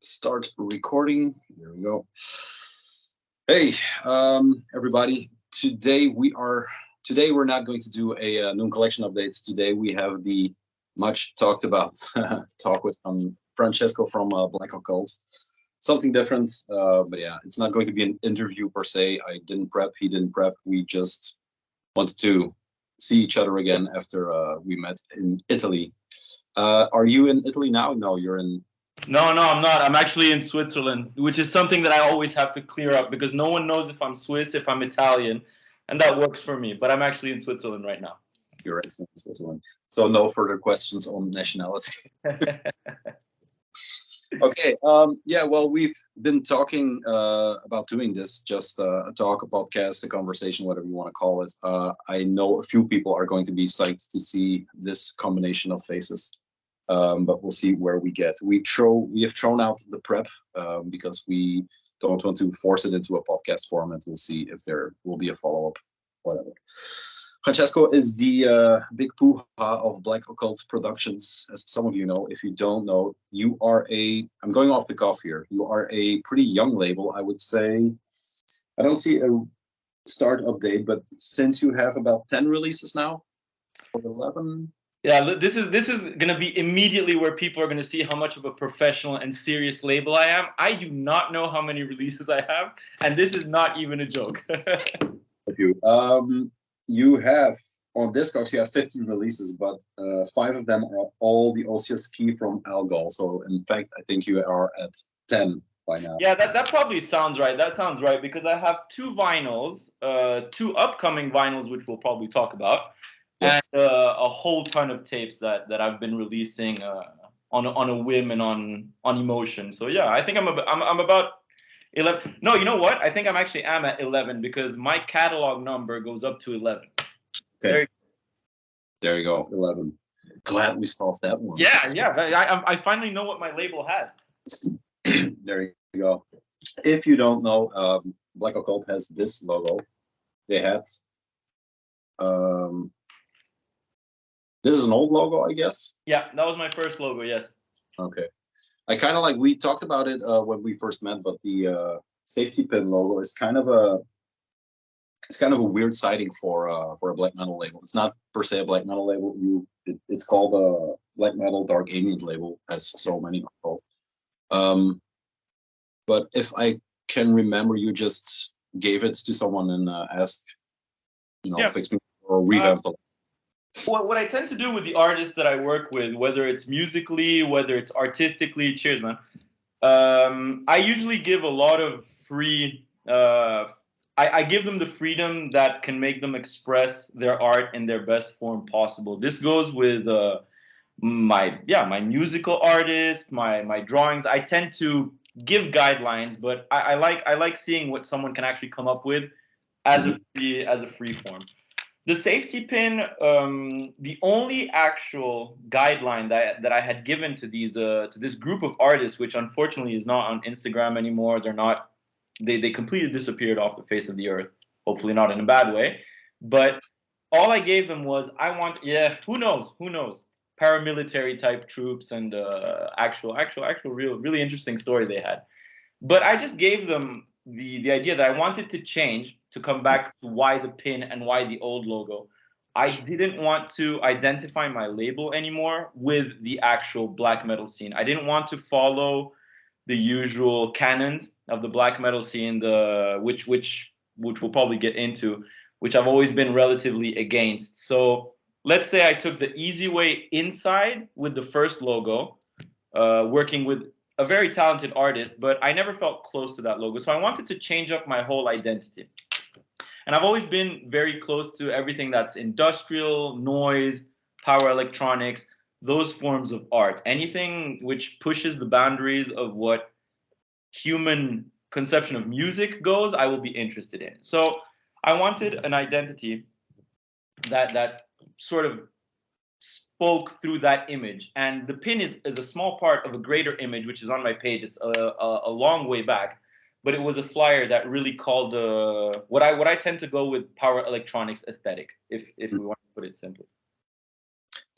start recording. There we go. Hey, everybody. Today we're not going to do a new collection updates. Today we have the much talked about talk with Francesco from Black Occult. Something different, but yeah, it's not going to be an interview per se. I didn't prep, he didn't prep. We just wanted to see each other again after we met in Italy. Are you in Italy now? No, you're in... No, I'm not. I'm actually in Switzerland, which is something that I always have to clear up because no one knows if I'm Swiss, if I'm Italian, and that works for me. But I'm actually in Switzerland right now. You're in Switzerland. So no further questions on nationality. Okay. Yeah, well, we've been talking about doing this, just a talk, a podcast, a conversation, whatever you want to call it. I know a few people are going to be psyched to see this combination of faces. But we'll see where we get. We have thrown out the prep because we don't want to force it into a podcast format. We'll see if there will be a follow-up, whatever. Francesco is the big poo-ha of Black Occult Productions. As some of you know, if you don't know, you are I'm going off the cuff here. You are a pretty young label, I would say. I don't see a start update, but since you have about 10 releases now, or 11... Yeah, this is going to be immediately where people are going to see how much of a professional and serious label I am. I do not know how many releases I have, and this is not even a joke. You have, on Discogs, you have 15 releases, but 5 of them are all the ASKE from Algol. So, in fact, I think you are at 10 by now. Yeah, that probably sounds right. That sounds right, because I have 2 vinyls, 2 upcoming vinyls, which we'll probably talk about. Yeah. And a whole ton of tapes that I've been releasing on a whim and on emotion. So yeah, I think I'm about 11. No, you know what? I think I'm at 11 because my catalog number goes up to 11. Okay. There you go, 11. Glad we solved that one. Yeah. I finally know what my label has. There you go. If you don't know, Black Occult has this logo. They had. This is an old logo, I guess? Yeah, that was my first logo, yes. Okay. I kind of we talked about it when we first met, but the safety pin logo is kind of a weird sighting for a black metal label. It's not per se a black metal label. It's called a black metal dark ambient label, as so many are called. But if I can remember, you just gave it to someone and asked, fix me or revamp the. What I tend to do with the artists that I work with, whether it's musically, whether it's artistically, cheers, man. I usually give a lot of free. I give them the freedom that can make them express their art in their best form possible. This goes with my musical artists, my drawings. I tend to give guidelines, but I like seeing what someone can actually come up with as a free form. The safety pin, the only actual guideline that I had given to this group of artists, which unfortunately is not on Instagram anymore. They completely disappeared off the face of the earth. Hopefully not in a bad way. But all I gave them was who knows, paramilitary type troops and actual really interesting story they had. But I just gave them the idea that I wanted to change, to come back to why the pin and why the old logo. I didn't want to identify my label anymore with the actual black metal scene. I didn't want to follow the usual canons of the black metal scene, which we'll probably get into, which I've always been relatively against. So let's say I took the easy way inside with the first logo, working with a very talented artist, but I never felt close to that logo. So I wanted to change up my whole identity. And I've always been very close to everything that's industrial, noise, power electronics, those forms of art. Anything which pushes the boundaries of what human conception of music goes, I will be interested in. So I wanted an identity that sort of spoke through that image. And the pin is a small part of a greater image, which is on my page. It's a long way back. But it was a flyer that really called what I tend to go with power electronics aesthetic, if we want to put it simply.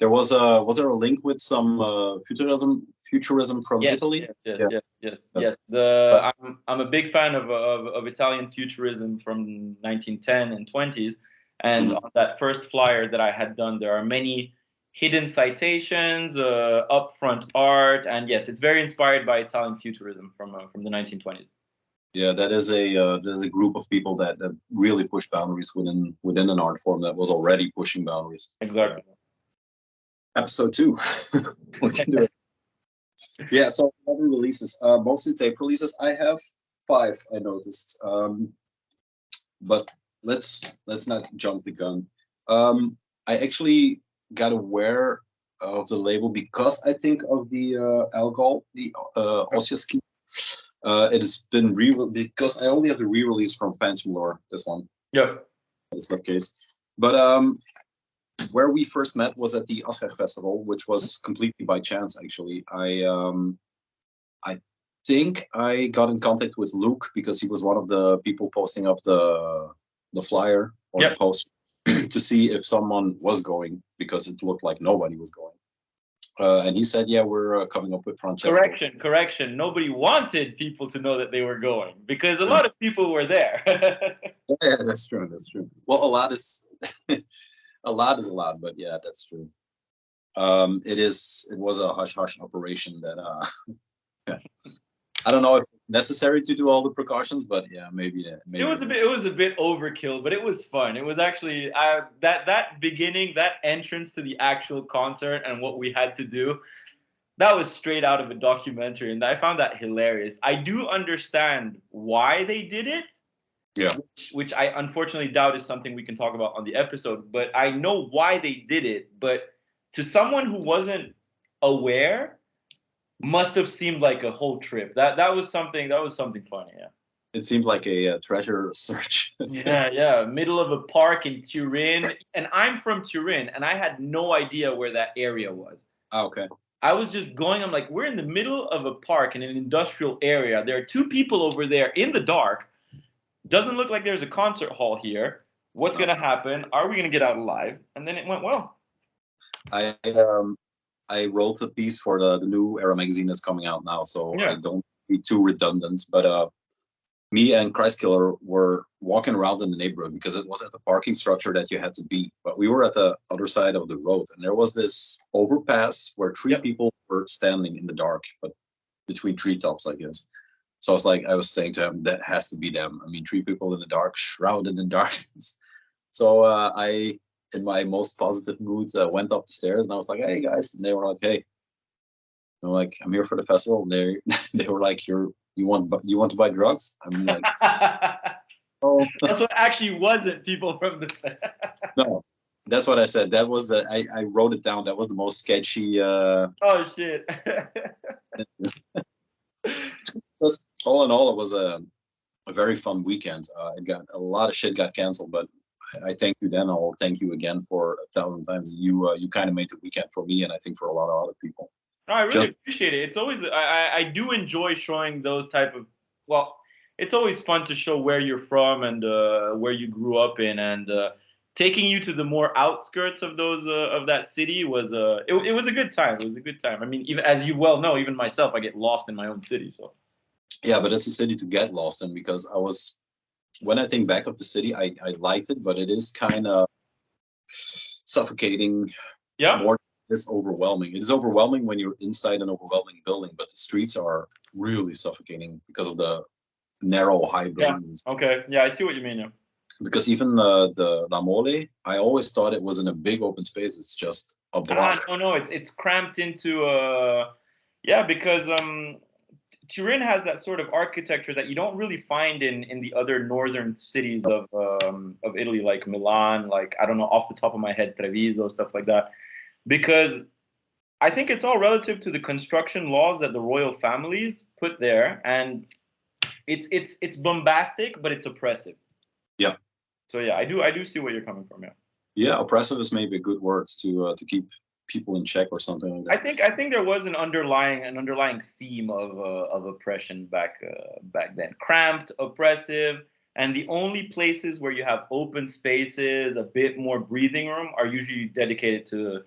There was there a link with some futurism from Italy? Yes. I'm a big fan of Italian futurism from 1910 and 20s, and on that first flyer that I had done, there are many hidden citations, upfront art, and yes, it's very inspired by Italian futurism from the 1920s. Yeah, there's a group of people that really push boundaries within an art form that was already pushing boundaries. Exactly. Episode 2, we can do it. Yeah, so other releases, mostly tape releases. I have 5, I noticed, but let's not jump the gun. I actually got aware of the label because I think of the ASKE, the ASKE. It has been because I only have the re-release from Phantom Lore, this one. Yep. The slipcase. But where we first met was at the ASKE festival, which was completely by chance. Actually, I think I got in contact with Luke because he was one of the people posting up the flyer or the post to see if someone was going, because it looked like nobody was going. And he said, "Yeah, we're coming up with Francesco." Correction. Nobody wanted people to know that they were going because a lot of people were there. Yeah, that's true. Well, a lot is a lot, but yeah, that's true. It was a hush operation that I don't know if it's necessary to do all the precautions, but yeah, maybe. It was a bit overkill, but it was fun. It was actually that beginning, that entrance to the actual concert and what we had to do. That was straight out of a documentary, and I found that hilarious. I do understand why they did it. Yeah. Which I unfortunately doubt is something we can talk about on the episode, but I know why they did it. But to someone who wasn't aware, must have seemed like a whole trip. That was something funny, yeah. It seemed like a treasure search. Yeah. Middle of a park in Turin, and I'm from Turin, and I had no idea where that area was. Oh, okay. I was just going, I'm like, we're in the middle of a park in an industrial area. There are 2 people over there in the dark. Doesn't look like there's a concert hall here. What's going to happen? Are we going to get out alive? And then it went well. I wrote a piece for the new Era magazine that's coming out now, so Yeah. I don't be too redundant. But me and Christkiller were walking around in the neighborhood because it was at the parking structure that you had to be. But we were at the other side of the road, and there was this overpass where 3 people were standing in the dark, but between treetops, I guess. So I was saying to him, that has to be them. I mean, 3 people in the dark, shrouded in darkness. So I, in my most positive mood, went up the stairs, and I was like, "Hey guys," and they were like, "Hey." I'm like, "I'm here for the festival." And they were like, "You want to buy drugs?" I'm like, "Oh." So it actually wasn't people from the. No, that's what I said. That was I wrote it down. That was the most sketchy. Oh shit. All in all, it was a very fun weekend. It got a lot of shit got canceled, but I thank you then. I'll thank you again for 1,000 times. You kind of made the weekend for me, and I think for a lot of other people. No, I really appreciate it. It's always I do enjoy showing those type of, well, it's always fun to show where you're from and where you grew up in, and taking you to the more outskirts of those of that city was it was a good time. It was a good time. I mean, even as you well know, even myself, I get lost in my own city. So yeah, but it's a city to get lost in, because when I think back of the city, I liked it, but it is kind of suffocating. Yeah. More is overwhelming. It is overwhelming when you're inside an overwhelming building, but the streets are really suffocating because of the narrow, high buildings. Yeah. Okay. Yeah, I see what you mean. Yeah. Because even the La Mole, I always thought it was in a big open space. It's just a block. No, it's cramped into because Turin has that sort of architecture that you don't really find in the other northern cities of Italy, like Milan, like, I don't know, off the top of my head, Treviso, stuff like that. Because I think it's all relative to the construction laws that the royal families put there, and it's bombastic, but it's oppressive. Yeah. So yeah, I do see where you're coming from. Yeah. Yeah, oppressive is maybe a good word to keep people in check or something like that. I think there was an underlying theme of oppression back then. Cramped, oppressive, and the only places where you have open spaces, a bit more breathing room, are usually dedicated to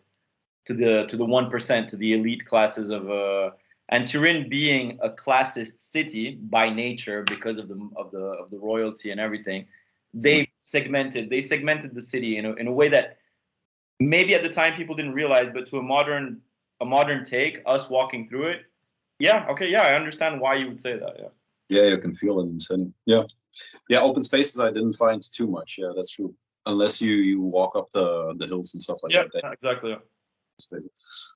to the 1%, to the elite classes of and Turin being a classist city by nature because of the royalty and everything, they segmented the city in a way that maybe at the time people didn't realize, but to a modern take, us walking through it, yeah, okay, yeah, I understand why you would say that. Yeah. Yeah, you can feel it in the city. Yeah. Yeah, open spaces I didn't find too much. Yeah, that's true. Unless you walk up the hills and stuff like that. Yeah, exactly. Yeah.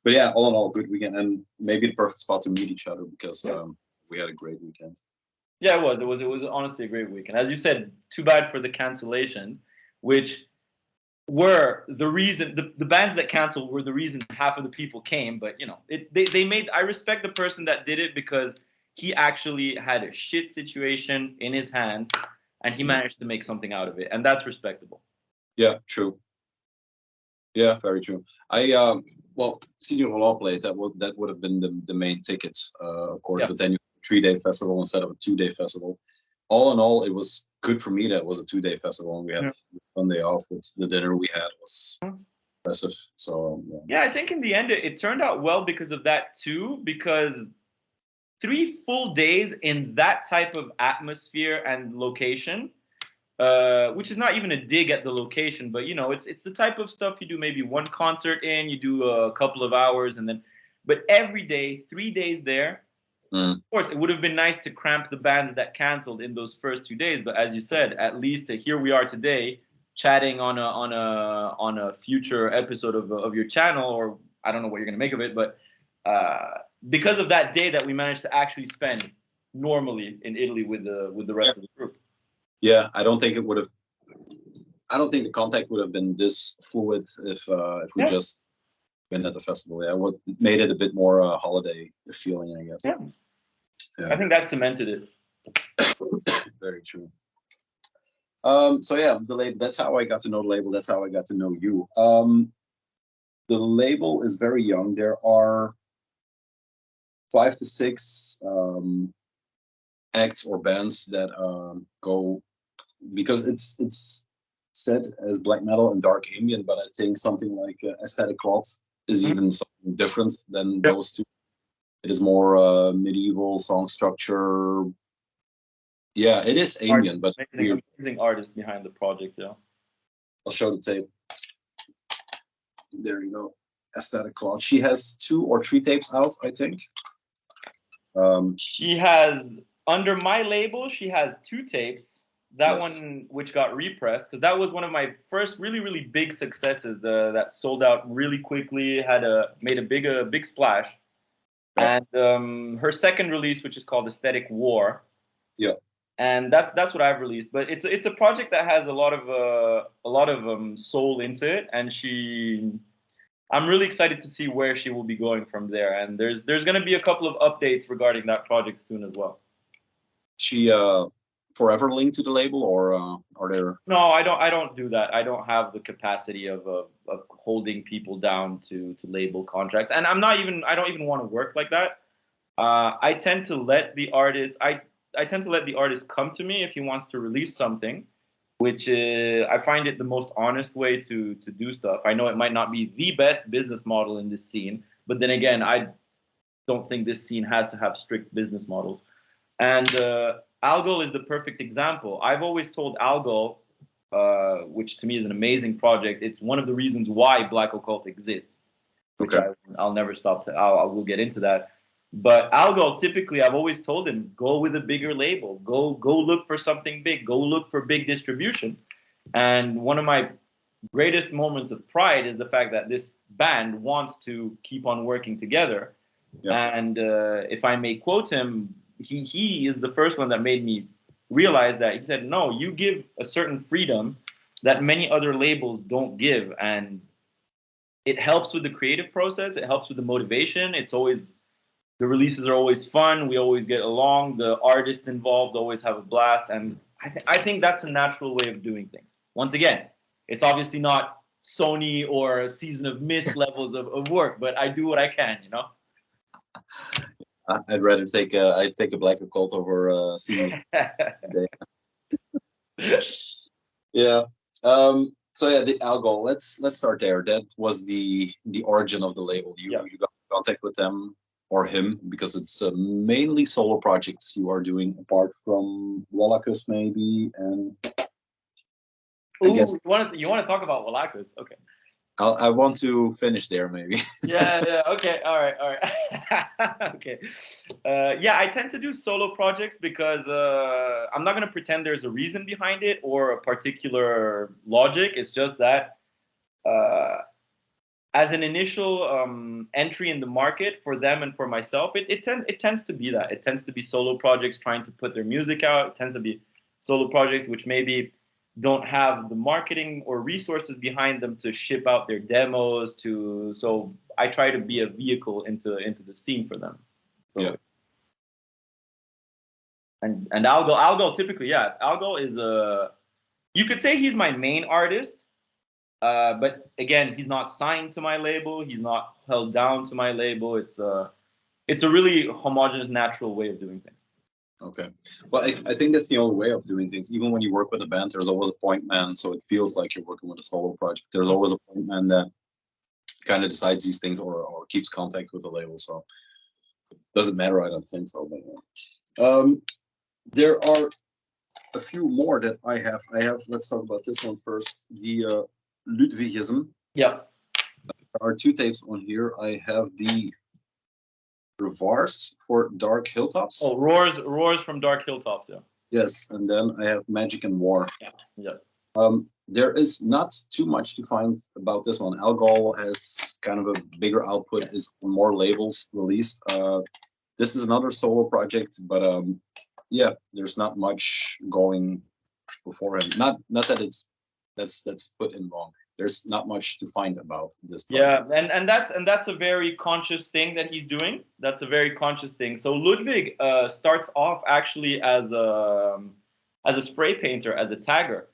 But yeah, all in all, good weekend, and maybe the perfect spot to meet each other because we had a great weekend. Yeah, it was honestly a great weekend. As you said, too bad for the cancellations, which were the reason the bands that canceled were the reason half of the people came. But they made. I respect the person that did it because he actually had a shit situation in his hands, and he managed to make something out of it, and that's respectable. Yeah, true. Yeah, very true. Well, Senior Volant played that would have been the main ticket, of course. Yeah. But then you have a 3-day festival instead of a 2-day festival. All in all, it was good for me that it was a 2-day festival, and we had the Sunday off with the dinner we had. It was impressive. So yeah, I think in the end it turned out well because of that too. Because 3 full days in that type of atmosphere and location. Which is not even a dig at the location, but it's the type of stuff you do maybe one concert in, you do a couple of hours, and then, but every day, 3 days there. Of course, it would have been nice to cramp the bands that canceled in those first 2 days, but as you said, at least here we are today, chatting on a future episode of your channel, or I don't know what you're gonna make of it, but because of that day that we managed to actually spend normally in Italy with the rest of the group. Yeah, I don't think the contact would have been this fluid if we just been at the festival. Yeah, what made it a bit more holiday feeling, I guess. Yeah. I think that cemented it. Very true. So yeah, the label. That's how I got to know the label. That's how I got to know you. The label is very young. There are 5 to 6 acts or bands that go, because it's set as black metal and dark ambient, but I think something like Aesthetic Cloth is even something different than those two. It is more medieval song structure. Yeah, it is ambient, but amazing artist behind the project. Yeah, I'll show the tape. There you go. Aesthetic Cloth. She has 2 or 3 tapes out, I think. She has, under my label, she has 2 tapes. That one, which got repressed, because that was one of my first really, really big successes. That sold out really quickly, made a big splash. Yeah. And her second release, which is called Aesthetic War. Yeah. And that's what I've released. But it's a project that has a lot of soul into it, and I'm really excited to see where she will be going from there. And there's going to be a couple of updates regarding that project soon as well. She forever linked to the label, or are there? No, I don't do that. I don't have the capacity of holding people down to label contracts, and I don't even want to work like that. I tend to let the artist come to me if he wants to release something, which I find it the most honest way to do stuff. I know it might not be the best business model in this scene, but then again, I don't think this scene has to have strict business models. And Algol is the perfect example. I've always told Algol, which to me is an amazing project. It's one of the reasons why Black Occult exists. Which I'll never stop. I will get into that. But Algol, typically, I've always told him, go with a bigger label. Go look for something big. Go look for big distribution. And one of my greatest moments of pride is the fact that this band wants to keep on working together. Yeah. And if I may quote him, he is the first one that made me realize that. He said, no, you give a certain freedom that many other labels don't give. And it helps with the creative process. It helps with the motivation. The releases are always fun. We always get along. The artists involved always have a blast. And I think that's a natural way of doing things. Once again, it's obviously not Sony or Season of Mist levels of work, but I do what I can, I'd rather take a Black Occult over Season. Yeah. So yeah, the Algol. Let's start there. That was the origin of the label. You got in contact with them or him because it's mainly solo projects you are doing apart from Walachia maybe, and I guess you want to talk about Walachia? Okay. I want to finish there maybe. yeah. Okay. All right. Okay. Yeah, I tend to do solo projects because I'm not going to pretend there's a reason behind it or a particular logic. It's just that as an initial entry in the market for them and for myself, it tends to be that. It tends to be solo projects trying to put their music out. It tends to be solo projects which maybe don't have the marketing or resources behind them to ship out their demos to. So I try to be a vehicle into the scene for them. So, yeah. And Algol typically, yeah, Algol is you could say he's my main artist. But again, he's not signed to my label. He's not held down to my label. It's a really homogeneous, natural way of doing things. Okay. Well, I think that's the only way of doing things. Even when you work with a band, there's always a point man, so it feels like you're working with a solo project. There's always a point man that kind of decides these things or keeps contact with the label. So it doesn't matter, I don't think so. But, there are a few more that I have. Let's talk about this one first. The Ludwigism. Yeah. There are 2 tapes on here. I have the Reverse for Dark Hilltops. Oh, Roars from Dark Hilltops, yeah. Yes, and then I have Magic and War. Yeah. There is not too much to find about this one. Algol has kind of a bigger output, is more labels released. This is another solo project, but yeah, there's not much going before him. Not that that's put in wrong. There's not much to find about this project. Yeah, and that's a very conscious thing that he's doing. That's a very conscious thing. So Ludwig starts off actually as a spray painter, as a tagger.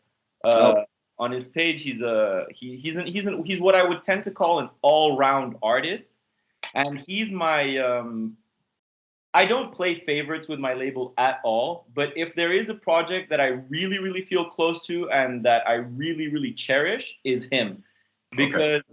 On his page, he's what I would tend to call an all-round artist, and he's my I don't play favorites with my label at all, but if there is a project that I really, really feel close to and that I really, really cherish, is him. Because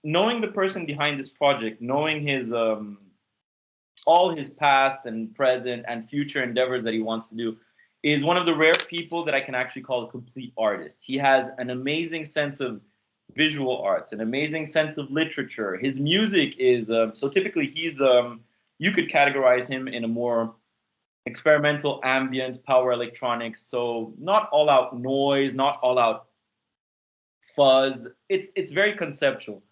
knowing the person behind this project, knowing his all his past and present and future endeavors that he wants to do, is one of the rare people that I can actually call a complete artist. He has an amazing sense of visual arts, an amazing sense of literature. His music is, so typically he's... you could categorize him in a more experimental, ambient, power electronics. So not all out noise, not all out fuzz. It's very conceptual.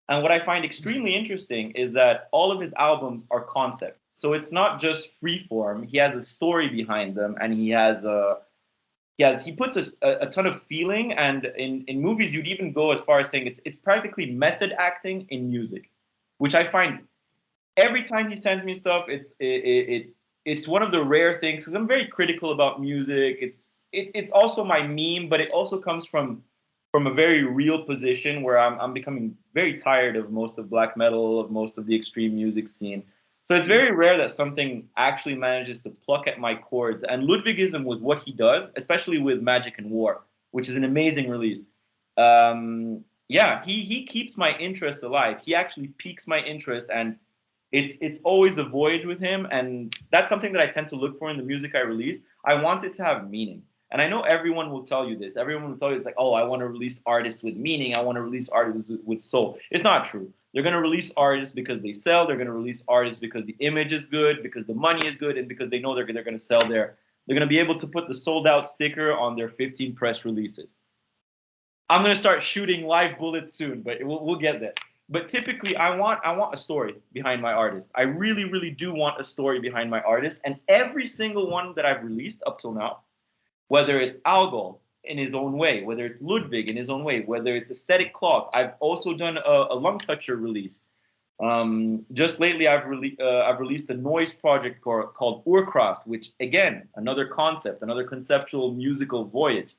And what I find extremely interesting is that all of his albums are concepts. So it's not just freeform. He has a story behind them, and he puts a ton of feeling. And in movies, you'd even go as far as saying it's practically method acting in music, which I find. Every time he sends me stuff, it's one of the rare things, because I'm very critical about music. It's also my meme, but it also comes from a very real position where I'm becoming very tired of most of black metal, of most of the extreme music scene. So it's very rare that something actually manages to pluck at my chords. And Ludwigism, with what he does, especially with Magic and War, which is an amazing release. Yeah, he keeps my interest alive. He actually piques my interest, and it's always a voyage with him, and that's something that I tend to look for in the music I release. I want it to have meaning. And I know everyone will tell you this. Everyone will tell you it's like, oh, I want to release artists with meaning. I want to release artists with soul. It's not true. They're going to release artists because they sell. They're going to release artists because the image is good, because the money is good, and because they know they're going to sell They're going to be able to put the sold out sticker on their 15 press releases. I'm going to start shooting live bullets soon, but we'll get there. But typically, I want a story behind my artist. I really, really do want a story behind my artist. And every single one that I've released up till now, whether it's Algol in his own way, whether it's Ludwig in his own way, whether it's Aesthetic Clock, I've also done a Lung Toucher release. Just lately, I've released a noise project called Urkraft, which, again, another concept, another conceptual musical voyage.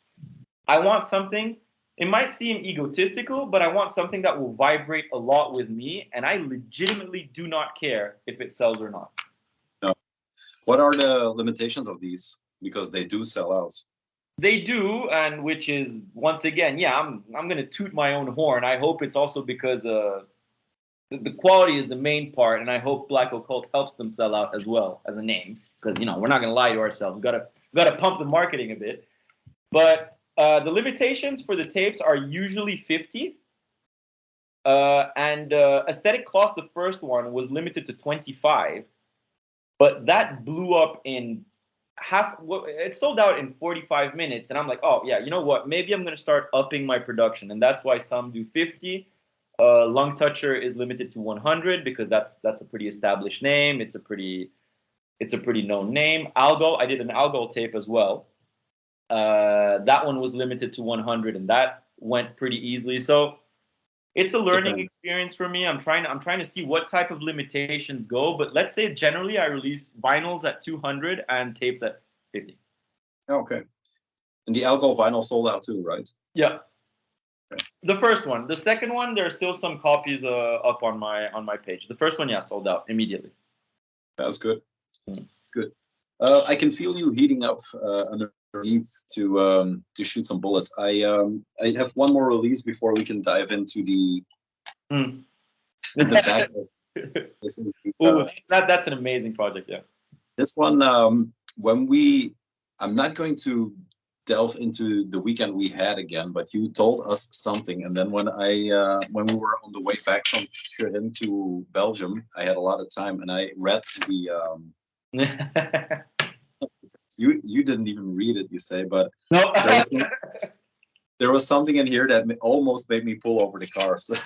I want something. It might seem egotistical, but I want something that will vibrate a lot with me, and I legitimately do not care if it sells or not. No. What are the limitations of these? Because they do sell out. They do, and which is once again, yeah, I'm gonna toot my own horn. I hope it's also because the quality is the main part, and I hope Black Occult helps them sell out as well as a name, because we're not gonna lie to ourselves. We gotta pump the marketing a bit. But the limitations for the tapes are usually 50. And Aesthetic Class, the first one, was limited to 25, but that blew up in it sold out in 45 minutes. And I'm like, oh, yeah, you know what? Maybe I'm going to start upping my production. And that's why some do 50. Lung Toucher is limited to 100 because that's a pretty established name. It's a pretty known name. Algol, I did an Algol tape as well. That one was limited to 100, and that went pretty easily. So it's a learning experience for me. I'm trying to see what type of limitations go. But let's say generally I release vinyls at 200 and tapes at 50. Okay. And the Algol vinyl sold out too, right? Yeah. Okay. The first one. The second one, there's still some copies up on my page. The first one, yeah, sold out immediately. That's good. Good. I can feel you heating up underneath to shoot some bullets. I have one more release before we can dive into the back. This is that's an amazing project. Yeah. This one, I'm not going to delve into the weekend we had again, but you told us something, and then when we were on the way back from Turin to Belgium, I had a lot of time, and I read the. You didn't even read it, you say, but no. there was something in here that almost made me pull over the car. So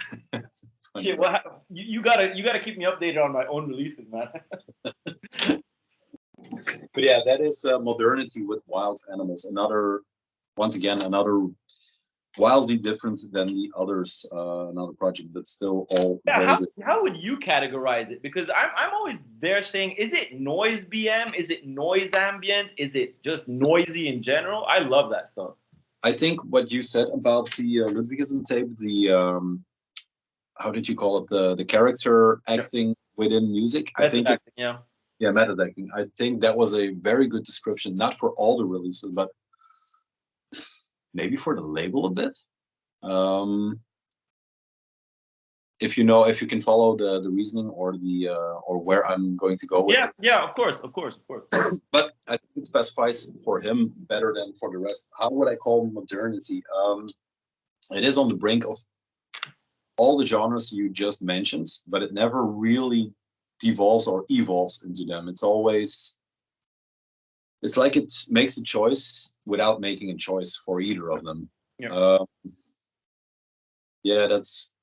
shit, well, you gotta keep me updated on my own releases, man. But yeah, that is Modernity with Wild Animals. Another wildly different than the others. Another project, but still all very good. How would you categorize it? Because I'm always there saying, is it noise BM? Is it noise ambient? Is it just noisy in general? I love that stuff. I think what you said about the Ludwigism tape, the how did you call it? The character acting within music. Method acting, yeah, method acting. I think that was a very good description, not for all the releases, but maybe for the label a bit. If you can follow the reasoning or where I'm going to go with it. Yeah, of course. But I think it specifies for him better than for the rest. How would I call Modernity? It is on the brink of all the genres you just mentioned, but it never really devolves or evolves into them. It's like it makes a choice without making a choice for either of them. Yeah. Yeah,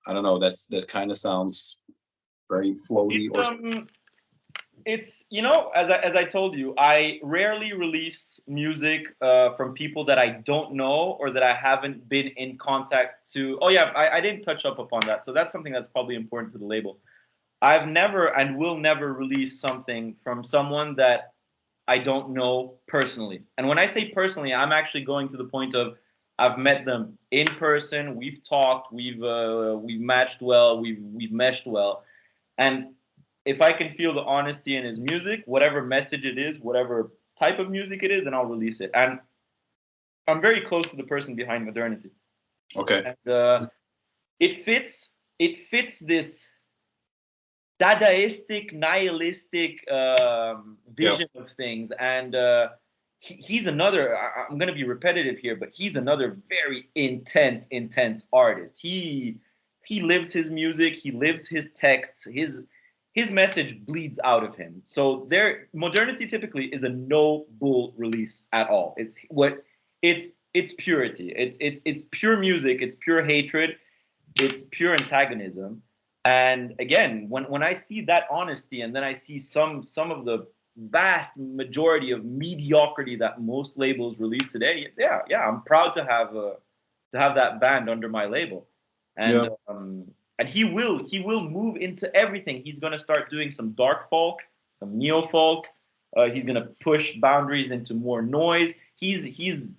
I don't know. That kind of sounds very floaty. It's as I told you, I rarely release music from people that I don't know or that I haven't been in contact to. Oh yeah, I didn't touch up upon that. So that's something that's probably important to the label. I've never and will never release something from someone that I don't know personally. And when I say personally, I'm actually going to the point of I've met them in person. We've talked. We've matched well. We've meshed well. And if I can feel the honesty in his music, whatever message it is, whatever type of music it is, then I'll release it. And I'm very close to the person behind Modernity. Okay. And it fits this Dadaistic, nihilistic vision of things. And he's another, I'm going to be repetitive here, but he's another very intense artist. He lives his music. He lives his texts. His message bleeds out of him. So Modernity typically is a no bull release at all. It's purity. It's pure music. It's pure hatred. It's pure antagonism. And again, when I see that honesty, and then I see some of the vast majority of mediocrity that most labels release today, I'm proud to have that band under my label. And and he will move into everything. He's going to start doing some dark folk, some neo folk. He's going to push boundaries into more noise. He's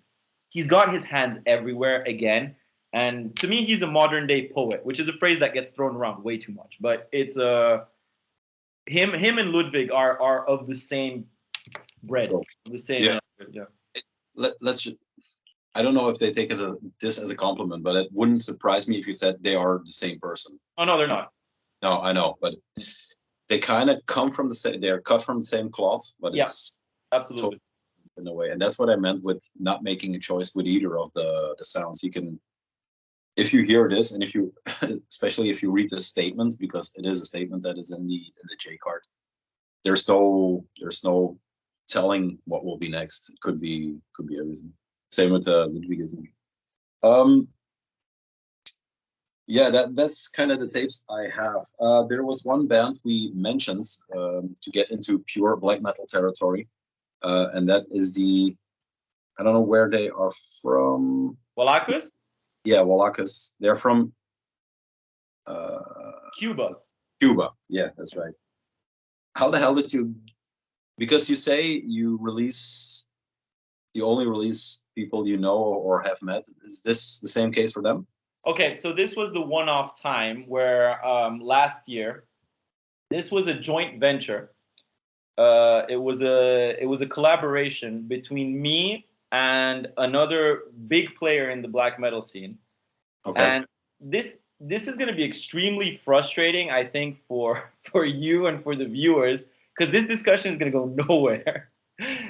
got his hands everywhere again. And to me, he's a modern day poet, which is a phrase that gets thrown around way too much. But it's him and Ludwig are of the same bread, the same. Yeah. Let's just I don't know if they take this as a compliment, but it wouldn't surprise me if you said they are the same person. Oh no, they're not. No, I know, but they kind of come from the same. They're cut from the same cloth, but Yeah, it's absolutely. in a way, and that's what I meant with not making a choice with either of the sounds. You can, if you hear this, and if you, especially if you read the statement, because it is a statement that is in the J card. There's no telling what will be next. It could be everything. Same with Ludwigism. Yeah, that's kind of the tapes I have. There was one band we mentioned to get into pure black metal territory, and that is I don't know where they are from. Walachia? Yeah, Walachias. They're from Cuba. Cuba. Yeah, that's right. How the hell did you? Because you say you only release people you know or have met. Is this the same case for them? Okay, so this was the one-off time where last year, this was a joint venture. It was a collaboration between me and another big player in the black metal scene. Okay. And this is going to be extremely frustrating, I think, for you and for the viewers, because this discussion is going to go nowhere.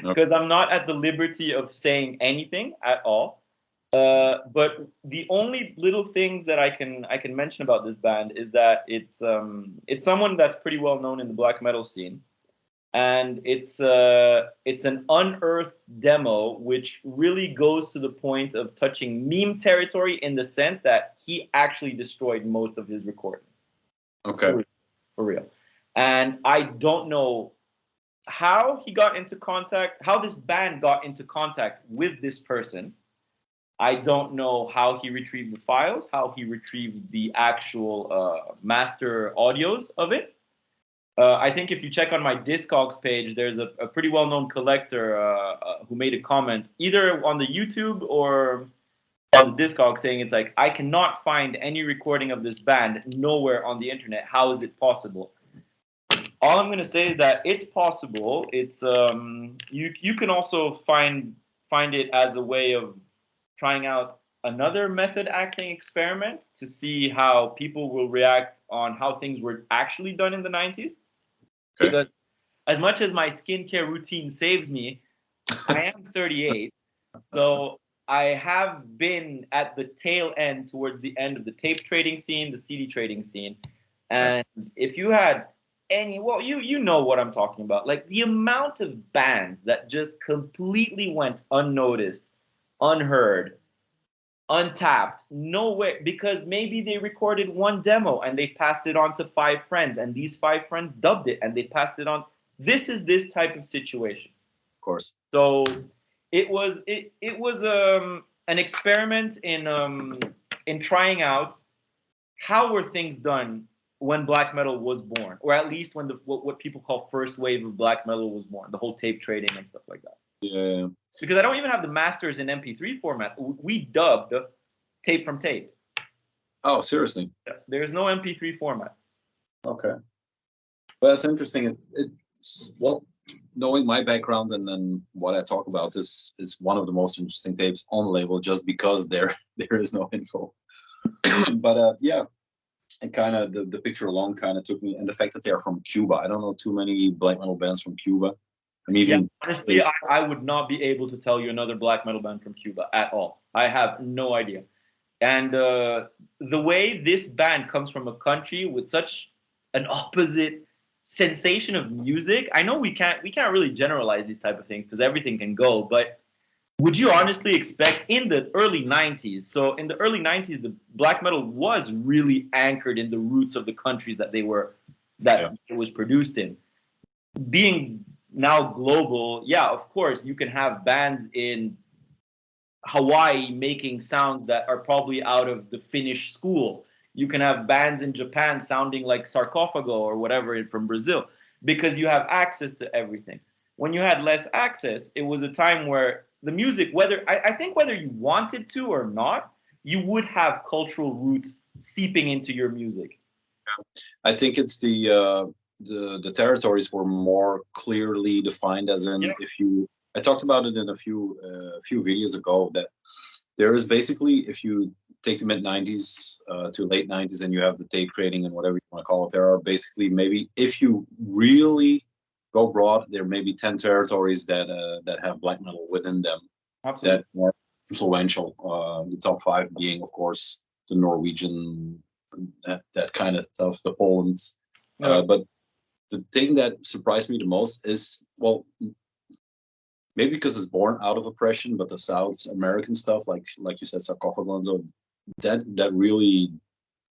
Because I'm not at the liberty of saying anything at all. But the only little things that I can mention about this band is that it's someone that's pretty well known in the black metal scene, and it's an unearthed demo which really goes to the point of touching meme territory in the sense that he actually destroyed most of his recordings. Okay. For real. And I don't know how he got into contact, how this band got into contact with this person. I don't know how he retrieved the files, how he retrieved the actual master audios of it. I think if you check on my Discogs page, there's a pretty well-known collector who made a comment either on the YouTube or on the Discogs saying it's like, I cannot find any recording of this band nowhere on the internet. How is it possible? All I'm going to say is that it's possible. It's you can also find it as a way of trying out another method acting experiment to see how people will react on how things were actually done in the 90s. Okay. Because as much as my skincare routine saves me, I am 38. So I have been at the tail end towards the end of the tape trading scene, the CD trading scene. And if you had you know what I'm talking about. Like the amount of bands that just completely went unnoticed, unheard, untapped, nowhere, because maybe they recorded one demo and they passed it on to 5 friends, and these 5 friends dubbed it and they passed it on. This is this type of situation. Of course. So it was an experiment in trying out how were things done when black metal was born, or at least when what people call first wave of black metal was born, the whole tape trading and stuff like that. Yeah. Because I don't even have the masters in MP3 format. We dubbed tape from tape. Oh, seriously? There's no MP3 format. Okay. Well, that's interesting. Well, knowing my background and then what I talk about, this is one of the most interesting tapes on the label, just because there is no info. But yeah, and kind of the picture alone kind of took me, and the fact that they are from Cuba. I don't know too many black metal bands from Cuba. I mean, even honestly, I would not be able to tell you another black metal band from Cuba at all. I have no idea. And the way this band comes from a country with such an opposite sensation of music, I know we can't really generalize these type of things because everything can go, but would you honestly expect in the early 90s? So in the early 90s, the black metal was really anchored in the roots of the countries that it was produced in. Being now global, yeah, of course, you can have bands in Hawaii making sounds that are probably out of the Finnish school. You can have bands in Japan sounding like Sarcophago or whatever from Brazil, because you have access to everything. When you had less access, it was a time where the music, I think whether you wanted to or not, you would have cultural roots seeping into your music. I think it's the territories were more clearly defined, as in if you I talked about it in a few videos ago that there is basically, if you take the mid 90s to late 90s and you have the tape trading and whatever you want to call it, there are basically, maybe if you really go broad, there may be 10 territories that have black metal within them. Absolutely. That are influential. The top 5 being, of course, the Norwegian, that kind of stuff, the Poland's. Yeah. But the thing that surprised me the most is, well, maybe because it's born out of oppression, but the South American stuff, like you said, Sarcophagus, that really,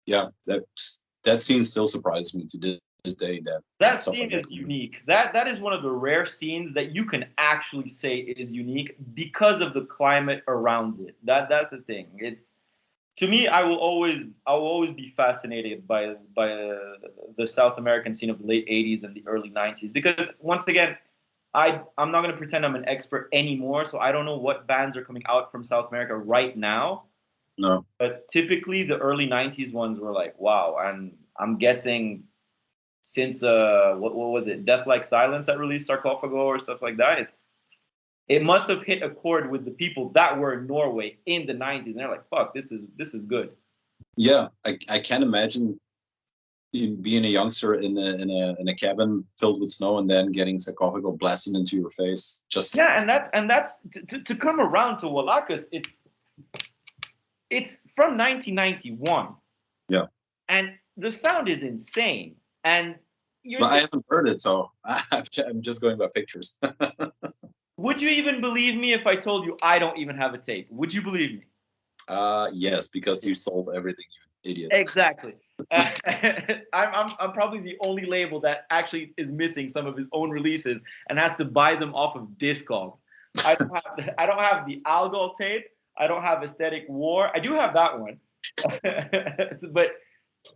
yeah, that scene still surprises me to this day. That scene is unique. That is one of the rare scenes that you can actually say is unique because of the climate around it. That's the thing. It's, to me, I will always be fascinated by the South American scene of the late 80s and the early 90s, because once again, I'm not going to pretend I'm an expert anymore, so I don't know what bands are coming out from South America right now. No. But typically the early 90s ones were like, wow. And I'm guessing since, what was it, Death Like Silence that released Sarcophago or stuff like that, it must have hit a chord with the people that were in Norway in the 90s. And they're like, fuck, this is good. Yeah, I can't imagine being a youngster in a cabin filled with snow and then getting Sarcophago blasted into your face. Just yeah, and that's to come around to Walachia. It's from 1991. Yeah, and the sound is insane. And but I haven't heard it, so I'm just going by pictures. Would you even believe me if I told you I don't even have a tape? Would you believe me? Yes, because you sold everything, you idiot. Exactly. I'm probably the only label that actually is missing some of his own releases and has to buy them off of Discog. I don't have the Algol tape. I don't have Aesthetic War. I do have that one.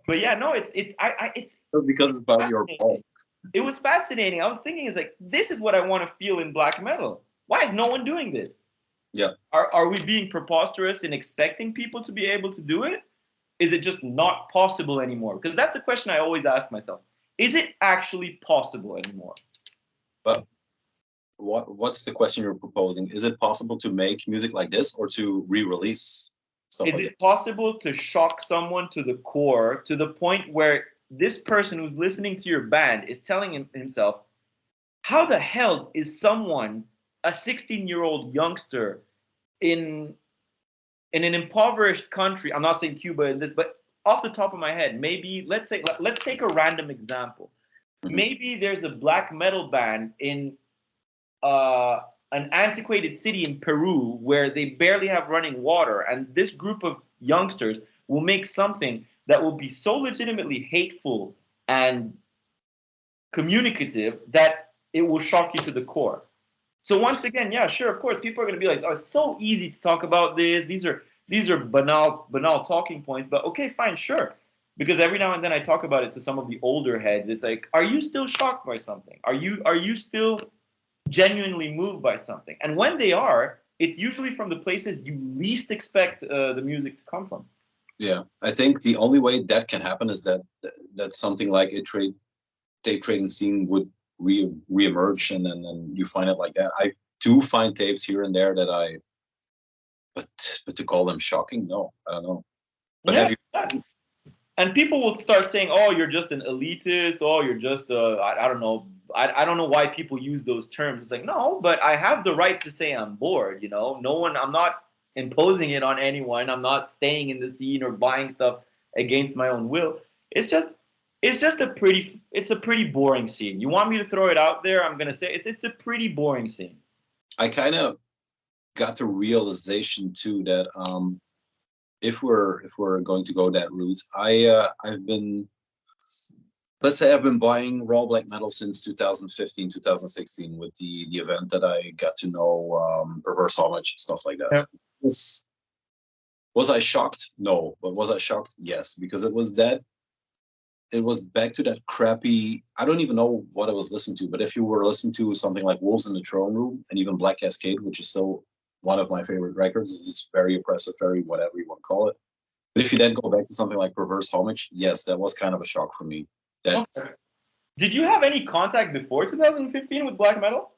but yeah, no, it's because it's about your balls. It was fascinating. I was thinking, it's like, this is what I want to feel in black metal. Why is no one doing this? Yeah. Are we being preposterous in expecting people to be able to do it? Is it just not possible anymore? Because that's a question I always ask myself. Is it actually possible anymore? But what's the question you're proposing? Is it possible to make music like this or to re-release stuff like this? Is it possible to shock someone to the core, to the point where this person who's listening to your band is telling himself, how the hell is someone, a 16-year-old youngster in an impoverished country, I'm not saying Cuba in this, but off the top of my head, maybe let's take a random example. Mm-hmm. Maybe there's a black metal band in an antiquated city in Peru where they barely have running water, and this group of youngsters will make something that will be so legitimately hateful and communicative that it will shock you to the core. So once again, yeah, sure, of course, people are going to be like, oh, it's so easy to talk about this. These are banal talking points, but okay, fine, sure. Because every now and then I talk about it to some of the older heads. It's like, are you still shocked by something? Are you still genuinely moved by something? And when they are, it's usually from the places you least expect the music to come from. Yeah, I think the only way that can happen is that something like a tape trading scene would re-emerge, and then you find it like that. I do find tapes here and there that but to call them shocking, no, I don't know. But yeah, and people will start saying, "Oh, you're just an elitist. Oh, you're just I don't know. I don't know why people use those terms." It's like, no, but I have the right to say I'm bored. You know, I'm not imposing it on anyone. I'm not staying in the scene or buying stuff against my own will. It's just a pretty boring scene. You want me to throw it out there? I'm gonna say it's a pretty boring scene. I kind of got the realization too that if we're going to go that route, I've been, let's say I've been buying raw black metal since 2015, 2016 with the event that I got to know Reverse Homage, stuff like that. Yeah. Was I shocked? No. But was I shocked? Yes, because it was back to that crappy, I don't even know what I was listening to, but if you were listening to something like Wolves in the Throne Room and even Black Cascade, which is still one of my favorite records, it's very oppressive, very whatever you want to call it. But if you then go back to something like Reverse Homage, yes, that was kind of a shock for me. Okay. Did you have any contact before 2015 with black metal?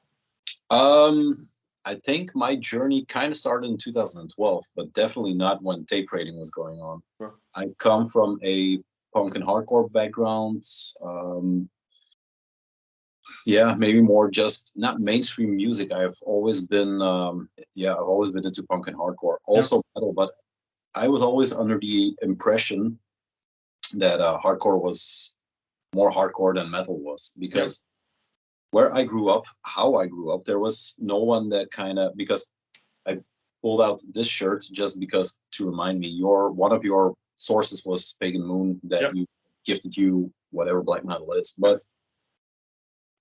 I think my journey kind of started in 2012, but definitely not when tape trading was going on. Sure. I come from a punk and hardcore background. Yeah, maybe more just not mainstream music. I've always been, I've always been into punk and hardcore, also metal. But I was always under the impression that hardcore was more hardcore than metal was, because where I grew up, how I grew up, there was no one that kind of, because I pulled out this shirt just because to remind me, one of your sources was Pagan Moon, that you gifted you whatever black metal is. But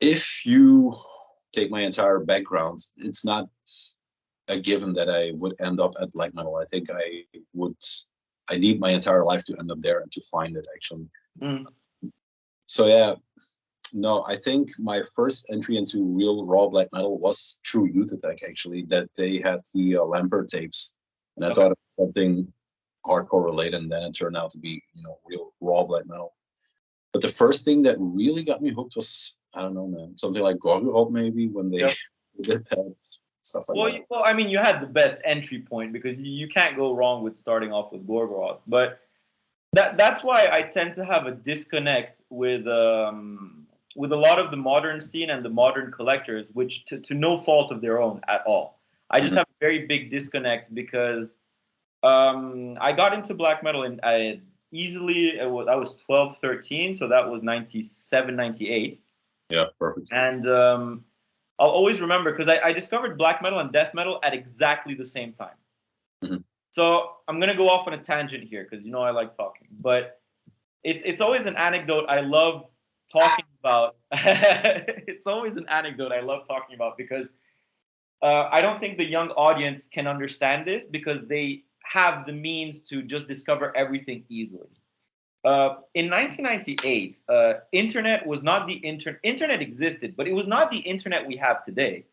if you take my entire background, it's not a given that I would end up at black metal. I think I need my entire life to end up there and to find it, actually. So yeah, no, I think my first entry into real raw black metal was through Youth Attack, actually, that they had the Lampert tapes, and I thought it was something hardcore related, and then it turned out to be, real raw black metal. But the first thing that really got me hooked was, I don't know, man, something like Gorgoroth, maybe, when they did that stuff like that. Well, I mean, you had the best entry point, because you can't go wrong with starting off with Gorgoroth. But that's why I tend to have a disconnect with a lot of the modern scene and the modern collectors, which to no fault of their own at all. I just have a very big disconnect, because I got into black metal and I was 12, 13, so that was 97, 98. Yeah, perfect. And I'll always remember, because I discovered black metal and death metal at exactly the same time. So I'm going to go off on a tangent here, because I like talking. But it's always an anecdote I love talking about. It's always an anecdote I love talking about, because I don't think the young audience can understand this, because they have the means to just discover everything easily. In 1998, internet was not the internet. Internet existed, but it was not the internet we have today.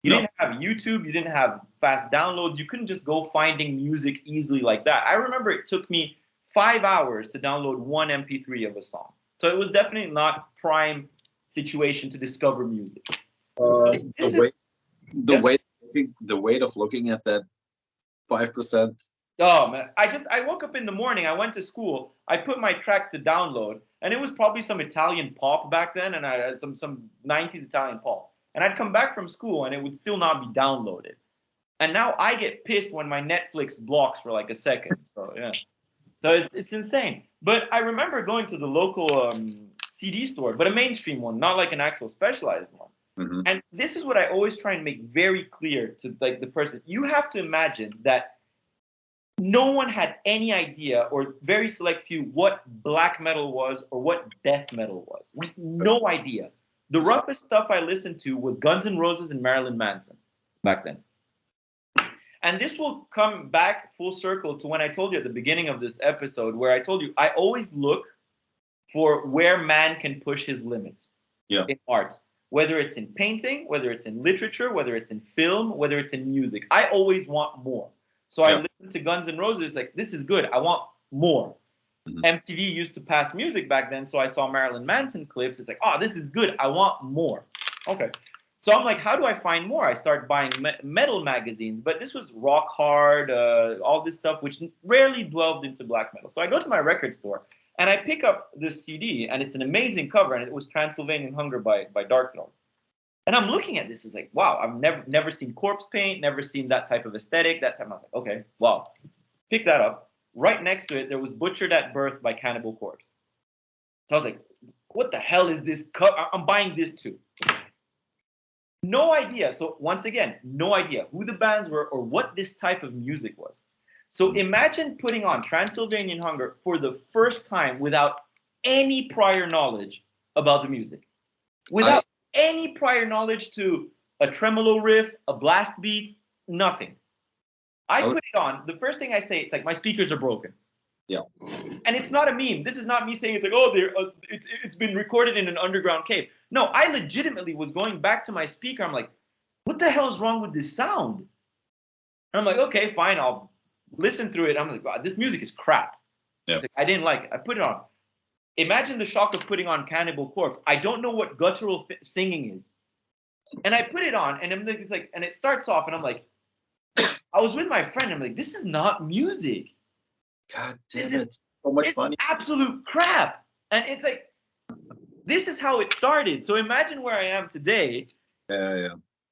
You didn't have YouTube. You didn't have fast downloads. You couldn't just go finding music easily like that. I remember it took me 5 hours to download one MP3 of a song. So it was definitely not prime situation to discover music. The weight of looking at that 5%. Oh man, I woke up in the morning, I went to school, I put my track to download, and it was probably some Italian pop back then, and I some 90s Italian pop. And I'd come back from school and it would still not be downloaded. And now I get pissed when my Netflix blocks for like a second. So yeah. So it's insane. But I remember going to the local CD store, but a mainstream one, not like an actual specialized one. And this is what I always try and make very clear to like the person. You have to imagine that no one had any idea, or very select few, what black metal was or what death metal was. No idea. The roughest stuff I listened to was Guns N' Roses and Marilyn Manson back then. And this will come back full circle to when I told you at the beginning of this episode, where I told you I always look for where man can push his limits in art. Whether it's in painting, whether it's in literature, whether it's in film, whether it's in music. I always want more. So I listened to Guns N' Roses, like, this is good. I want more. MTV used to pass music back then, so I saw Marilyn Manson clips. It's like, oh, this is good. I want more. Okay. So I'm like, how do I find more? I start buying metal magazines, but this was rock hard, all this stuff, which rarely delved into black metal. So I go to my record store, and I pick up this CD, and it's an amazing cover, and it was Transylvanian Hunger by Darkthrone. And I'm looking at this, it's like, wow, I've never seen corpse paint, never seen that type of aesthetic, that type. I was like, okay, wow. Pick that up. Right next to it, there was Butchered at Birth by Cannibal Corpse. So I was like, what the hell is this cover? I'm buying this too. No idea. So once again, no idea who the bands were or what this type of music was. So imagine putting on Transylvanian Hunger for the first time without any prior knowledge about the music. Without any prior knowledge to a tremolo riff, a blast beat, nothing. I put it on. The first thing I say, it's like, my speakers are broken. Yeah. And it's not a meme. This is not me saying it's like, oh, it's been recorded in an underground cave. No, I legitimately was going back to my speaker. I'm like, what the hell is wrong with this sound? And I'm like, okay, fine. I'll listen through it. I'm like, wow, this music is crap. Yeah. Like, I didn't like it. I put it on. Imagine the shock of putting on Cannibal Corpse. I don't know what guttural singing is. And I put it on, and it's like, and it starts off, and I'm like, I was with my friend, and I'm like, this is not music. God damn it. So much money. It's absolute crap. And it's like, this is how it started. So imagine where I am today. Yeah.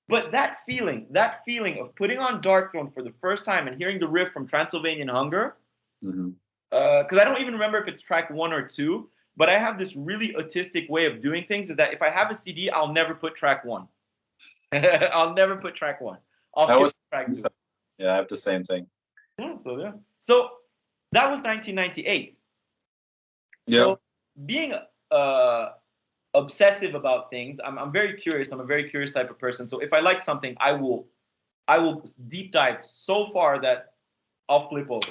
But that feeling of putting on Darkthrone for the first time and hearing the riff from Transylvanian Hunger, because I don't even remember if it's track 1 or 2, but I have this really autistic way of doing things, is that if I have a CD, I'll never put track 1. I'll never put track 1. I'll skip track 2. Yeah, I have the same thing. So that was 1998. Yeah. So being obsessive about things, I'm very curious. I'm a very curious type of person. So if I like something, I will deep dive so far that I'll flip over.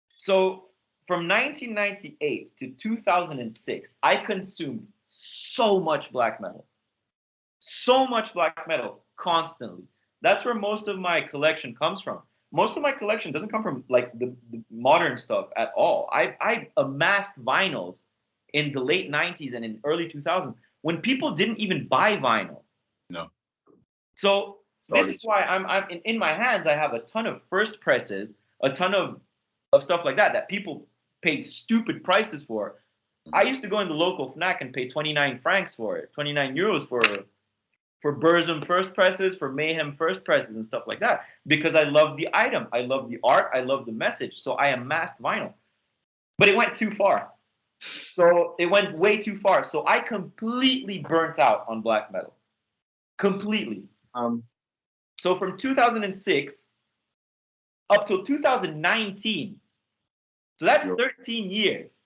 So from 1998 to 2006, I consumed so much black metal. So much black metal constantly. That's where most of my collection comes from. Most of my collection doesn't come from like the modern stuff at all. I amassed vinyls in the late 90s and in early 2000s when people didn't even buy vinyl. No. So this is why I'm in my hands. I have a ton of first presses, a ton of stuff like that people pay stupid prices for. I used to go in the local Fnac and pay 29 francs for it, 29 euros for Burzum first presses, for Mayhem first presses and stuff like that, because I love the item, I love the art, I love the message. So I amassed vinyl. But it went too far. So it went way too far. So I completely burnt out on black metal. Completely. So from 2006 up till 2019, so that's 13 years,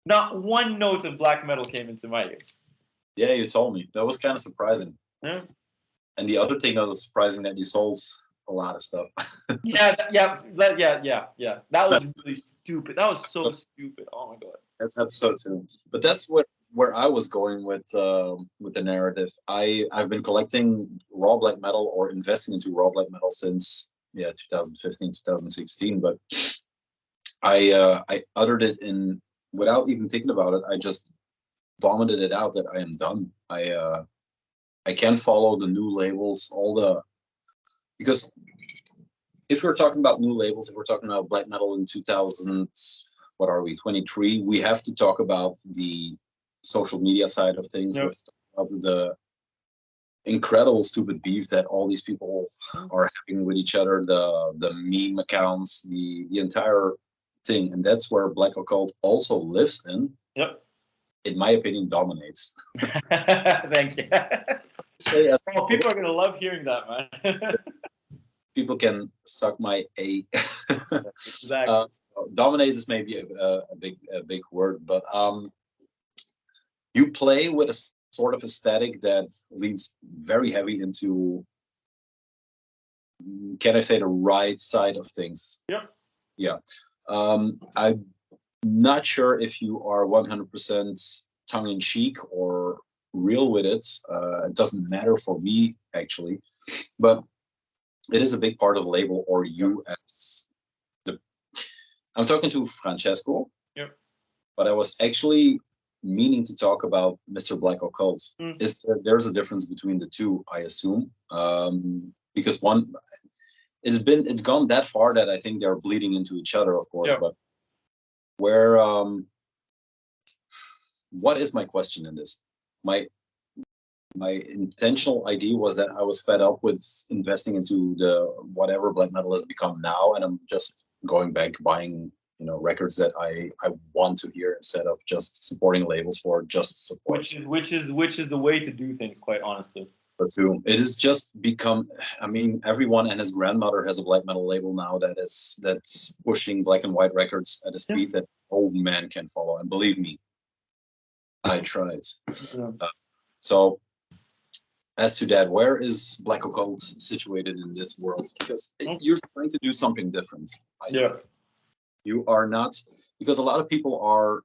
not one note of black metal came into my ears. Yeah, you told me. That was kind of surprising. Yeah. And the other thing that was surprising, that you sold a lot of stuff. Yeah. That was really stupid. That was so stupid. Oh my god. That's episode 2. But that's where I was going with the narrative. I've been collecting raw black metal, or investing into raw black metal, since 2015, 2016. But I uttered it in without even thinking about it. I just vomited it out that I am done. I can't follow the new labels, because if we're talking about new labels, if we're talking about black metal in 2000, what are we, 23, we have to talk about the social media side of things. Yep. We have to talk about the incredible stupid beef that all these people are having with each other, the meme accounts, the entire thing. And that's where Black Occult also lives in. Yep. In my opinion, dominates. Thank you. People are going to love hearing that, man. People can suck my A. Exactly. Dominates is maybe a big word, but you play with a sort of aesthetic that leads very heavy into, can I say, the right side of things? Yeah. I'm not sure if you are 100% tongue-in-cheek or real with it. It doesn't matter for me, actually, but it is a big part of the label, or you as the... I'm talking to Francesco, but I was actually meaning to talk about Mr. Black Occult. There's a difference between the two, I assume, because one, it's gone that far that I think they're bleeding into each other, of course, but where what is my question in this? My intentional idea was that I was fed up with investing into the whatever black metal has become now, and I'm just going back buying records that I want to hear, instead of just supporting labels for just support. Which is the way to do things, quite honestly. But too, it has just become, I mean, everyone and his grandmother has a black metal label now that's pushing black and white records at a speed that old man can follow. And believe me, I tried. So as to that, where is Black Occult situated in this world? Because you're trying to do something different. You are not, because a lot of people are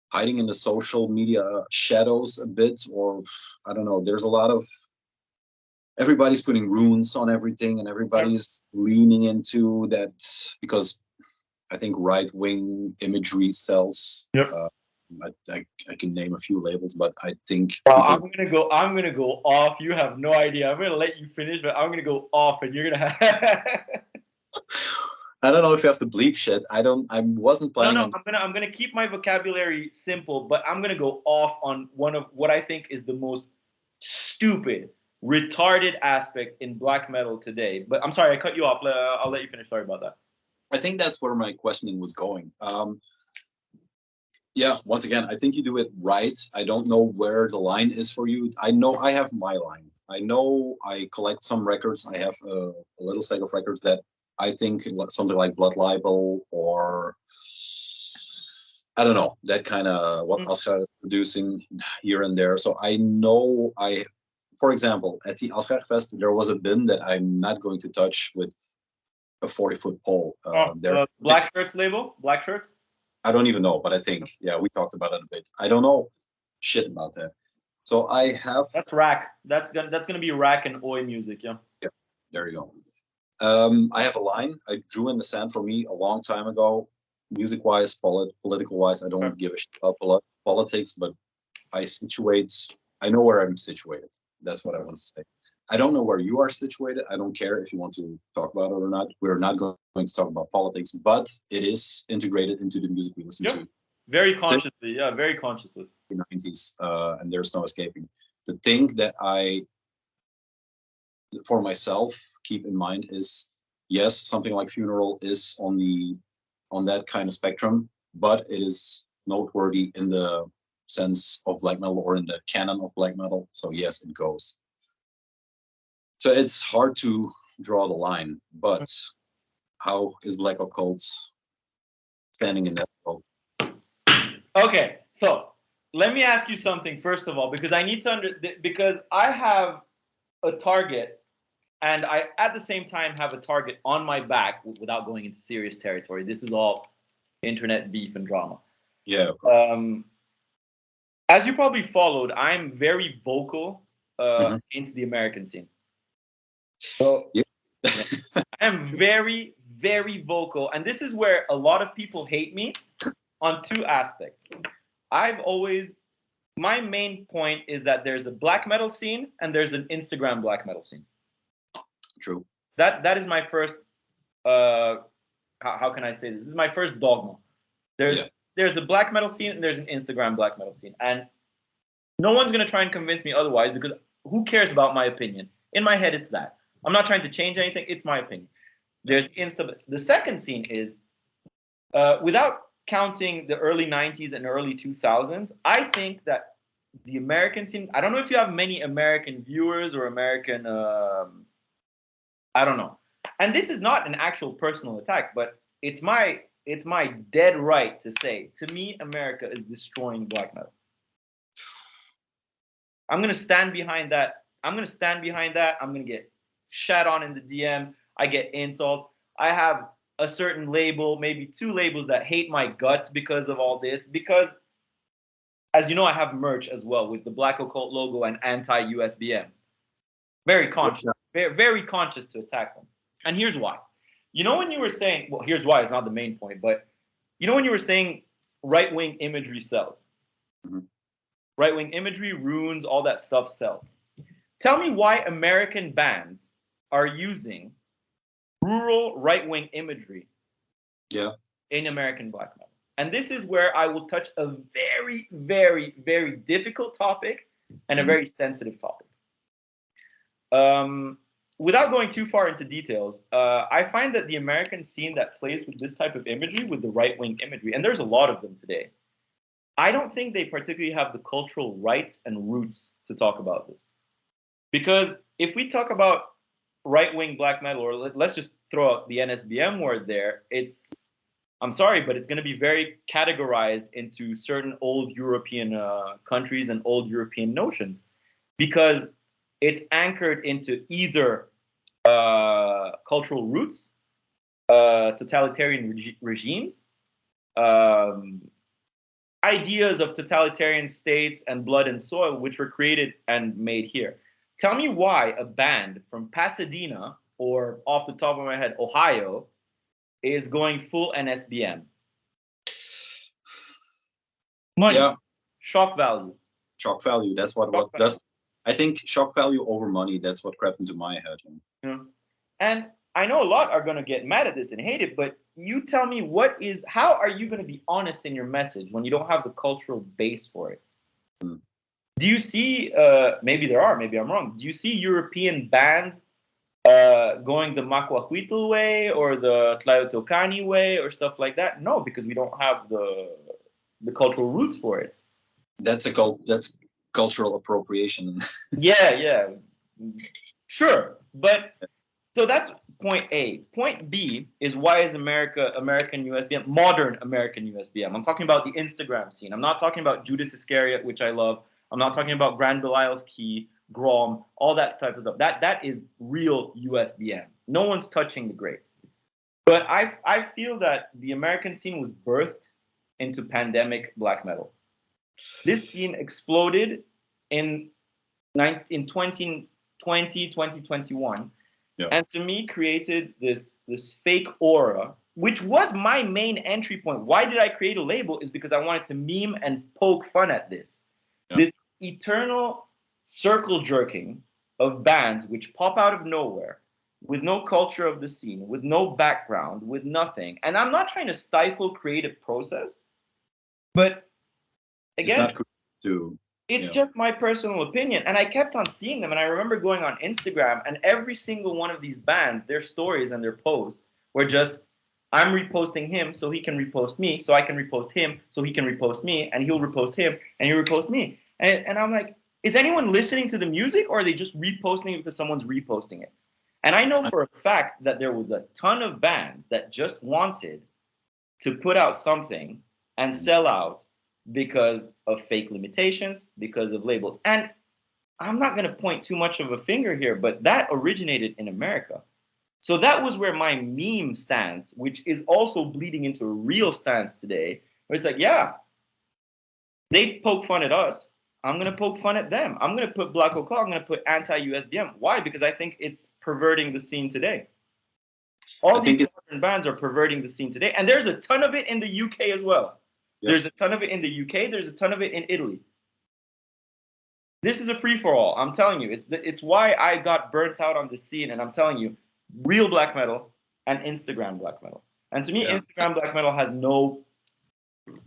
hiding in the social media shadows a bit, or I don't know, there's a lot of, everybody's putting runes on everything, and everybody's leaning into that, because I think right-wing imagery sells. I can name a few labels, but I think Well, I'm gonna go off. You have no idea. I'm gonna let you finish, but I'm gonna go off, and you're gonna have. I don't know if you have to bleep shit. I wasn't planning on. I'm gonna keep my vocabulary simple, but I'm gonna go off on one of what I think is the most stupid, retarded aspect in black metal today. But I'm sorry, I cut you off. I'll let you finish. Sorry about that. I think that's where my questioning was going. Yeah, once again, I think you do it right. I don't know where the line is for you. I know I have my line. I know I collect some records. I have a little stack of records that I think something like Blood Libel or I don't know, that kind of what ASKE is producing here and there. So I know for example, at the ASKE Fest, there was a bin that I'm not going to touch with a 40-foot pole. Black Shirts label? Black Shirts? I don't even know, but I think, yeah, we talked about it a bit. I don't know shit about that. So I have... That's rack. That's gonna be rack and oi music, yeah. Yeah, there you go. I have a line I drew in the sand for me a long time ago. Music-wise, political-wise, I don't give a shit about politics, but I know where I'm situated. That's what I want to say. I don't know where you are situated. I don't care if you want to talk about it or not. We're not going to talk about politics, but it is integrated into the music we listen to. Very consciously, yeah, very consciously. In the 90s, and there's no escaping. The thing that I, for myself, keep in mind is, yes, something like Funeral is on that kind of spectrum, but it is noteworthy in the sense of black metal or in the canon of black metal. So yes, it goes. So it's hard to draw the line, but how is Black Occult standing in that world? Okay, so let me ask you something first of all, because I need to because I have a target, and I at the same time have a target on my back without going into serious territory. This is all internet beef and drama. Yeah. As you probably followed, I'm very vocal into the American scene. So yeah. I am very, very vocal, and this is where a lot of people hate me on two aspects. My main point is that there's a black metal scene and there's an Instagram black metal scene. True. That is my first. How can I say this? This is my first dogma. There's a black metal scene and there's an Instagram black metal scene, and no one's gonna try and convince me otherwise, because who cares about my opinion? In my head, it's that. I'm not trying to change anything. It's my opinion. There's the second scene is, without counting the early 90s and early 2000s, I think that the American scene, I don't know if you have many American viewers or American, I don't know. And this is not an actual personal attack, but it's my dead right to say, to me, America is destroying black metal. I'm going to stand behind that. I'm going to get shat on in the DMs. I get insults. I have a certain label, maybe two labels that hate my guts because of all this. Because, as you know, I have merch as well with the Black Occult logo and anti-USBM. Very conscious, very conscious to attack them. And here's why. You know, when you were saying, well, here's why, it's not the main point, but you know when you were saying right-wing imagery sells. Mm-hmm. Right-wing imagery, runes, all that stuff sells. Tell me why American bands are using rural right-wing imagery in American black metal. And this is where I will touch a very, very, very difficult topic and a very sensitive topic. Without going too far into details, I find that the American scene that plays with this type of imagery, with the right-wing imagery, and there's a lot of them today, I don't think they particularly have the cultural rights and roots to talk about this. Because if we talk about right-wing black metal, or let's just throw out the NSBM word there, I'm sorry, but it's going to be very categorized into certain old European countries and old European notions, because it's anchored into either cultural roots, totalitarian regimes, ideas of totalitarian states and blood and soil, which were created and made here. Tell me why a band from Pasadena, or off the top of my head, Ohio, is going full NSBM. Money, Yeah, shock value. shock value. That's what Shock value. that's. I think shock value over money. That's what crept into my head. You know? And I know a lot are going to get mad at this and hate it, but you tell me how are you going to be honest in your message when you don't have the cultural base for it? Hmm. Do you see, maybe there are, maybe I'm wrong, do you see European bands going the Macuahuitl way or the Tlayotokani way or stuff like that? No, because we don't have the cultural roots for it. That's cultural appropriation. Yeah. Sure. But so that's point A. Point B is why is American USBM, modern American USBM? I'm talking about the Instagram scene. I'm not talking about Judas Iscariot, which I love. I'm not talking about Grand Belial's Key, Grom, all that type of stuff. That is real USBM. No one's touching the greats. But I feel that the American scene was birthed into pandemic black metal. This scene exploded in 2020, 2021. Yeah. And to me created this fake aura, which was my main entry point. Why did I create a label? Is because I wanted to meme and poke fun at this. Yeah. This eternal circle jerking of bands which pop out of nowhere with no culture of the scene, with no background, with nothing. And I'm not trying to stifle creative process, but again, it's just my personal opinion. And I kept on seeing them. And I remember going on Instagram, and every single one of these bands, their stories and their posts were just, I'm reposting him so he can repost me, so I can repost him so he can repost me, and he'll repost him and he'll repost me. And I'm like, is anyone listening to the music, or are they just reposting it because someone's reposting it? And I know for a fact that there was a ton of bands that just wanted to put out something and sell out because of fake limitations, because of labels. And I'm not going to point too much of a finger here, but that originated in America. So that was where my meme stance, which is also bleeding into a real stance today, where it's like, yeah, they poke fun at us. I'm going to poke fun at them. I'm going to put Black Occult. I'm going to put anti-USBM. Why? Because I think it's perverting the scene today. All these modern bands are perverting the scene today. And there's a ton of it in the UK as well. Yep. There's a ton of it in the UK. There's a ton of it in Italy. This is a free-for-all. I'm telling you. It's why I got burnt out on the scene. And I'm telling you, real black metal and Instagram black metal. And to me, Instagram black metal has no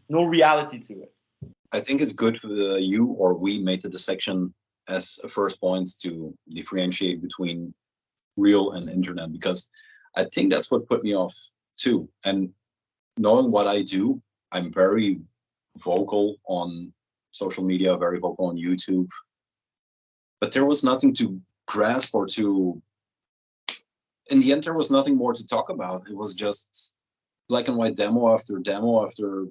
reality to it. I think it's good for you or we made the dissection as a first point to differentiate between real and internet, because I think that's what put me off too. And knowing what I do, I'm very vocal on social media, very vocal on YouTube, but there was nothing to grasp or to, in the end, there was nothing more to talk about. It was just black and white demo after going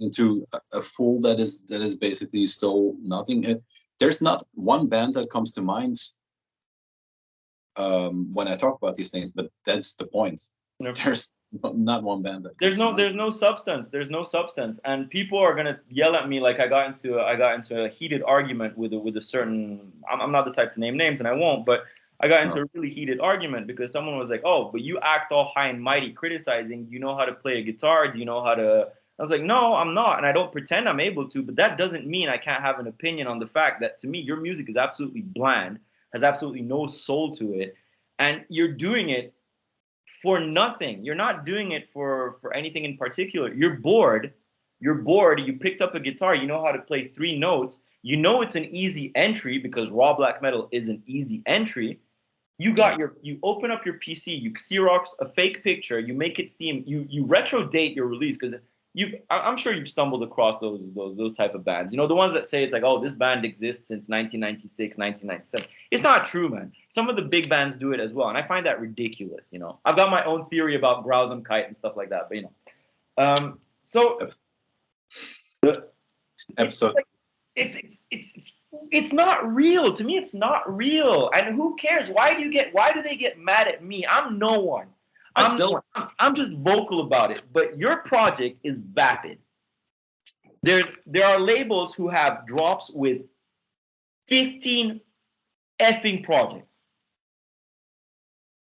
into a full that is basically still nothing. There's not one band that comes to mind when I talk about these things, but that's the point. Nope. There's not one band that there's no substance. And people are gonna yell at me like I got into a heated argument with a certain. I'm not the type to name names, and I won't, but I got into a really heated argument because someone was like, oh, but you act all high and mighty criticizing. Do you know how to play a guitar? Do you know how to... I was like, no, I'm not. And I don't pretend I'm able to, but that doesn't mean I can't have an opinion on the fact that to me, your music is absolutely bland, has absolutely no soul to it. And you're doing it for nothing. You're not doing it for anything in particular. You're bored. You picked up a guitar. You know how to play 3 notes. You know it's an easy entry because raw black metal is an easy entry. You open up your PC, you Xerox a fake picture, you make it seem, you retro date your release, because I'm sure you've stumbled across those type of bands. You know, the ones that say it's like, oh, this band exists since 1996, 1997. It's not true, man. Some of the big bands do it as well, and I find that ridiculous. You know, I've got my own theory about Grausam Kite and stuff like that, but you know, so the episode. It's not real to me. It's not real, and who cares? Why do they get mad at me? I'm no one. I'm just vocal about it. But your project is vapid. There are labels who have drops with 15 effing projects.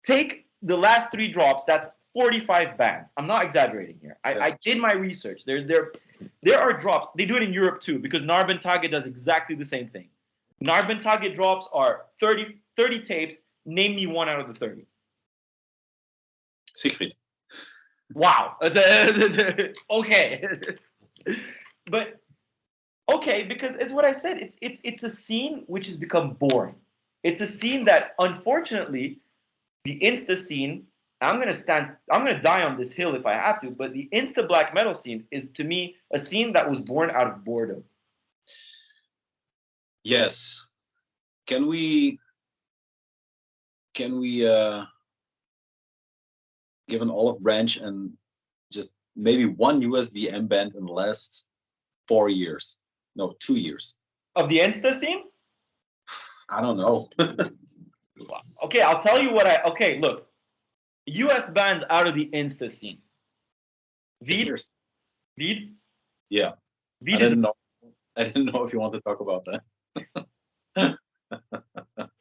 Take the last 3 drops. That's 45 bands. I'm not exaggerating here. I did my research. There are drops. They do it in Europe too, because Narbontage does exactly the same thing. Narbontage drops are 30 tapes. Name me one out of the 30. Siegfried. Wow. Okay. But okay, because it's what I said. It's a scene which has become boring. It's a scene that, unfortunately, the Insta scene. I'm gonna die on this hill if I have to. But the Insta black metal scene is, to me, a scene that was born out of boredom. Yes. Can we give an olive branch and just maybe one USBM band in the last 4 years? No, 2 years. Of the Insta scene? I don't know. Okay, I'll tell you what okay, look. US bands out of the Insta scene. Veed? Yeah. Veed I didn't know if you want to talk about that.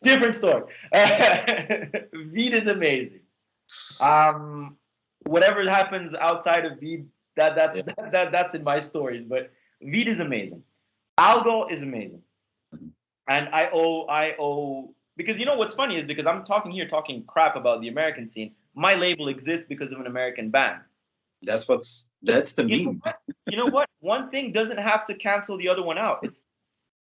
Different story. Veed is amazing. Whatever happens outside of Veed, that's in my stories. But Veed is amazing. ASKE is amazing. And I owe because you know what's funny is, because I'm talking crap about the American scene. My label exists because of an American band. That's the meme. You know what? One thing doesn't have to cancel the other one out.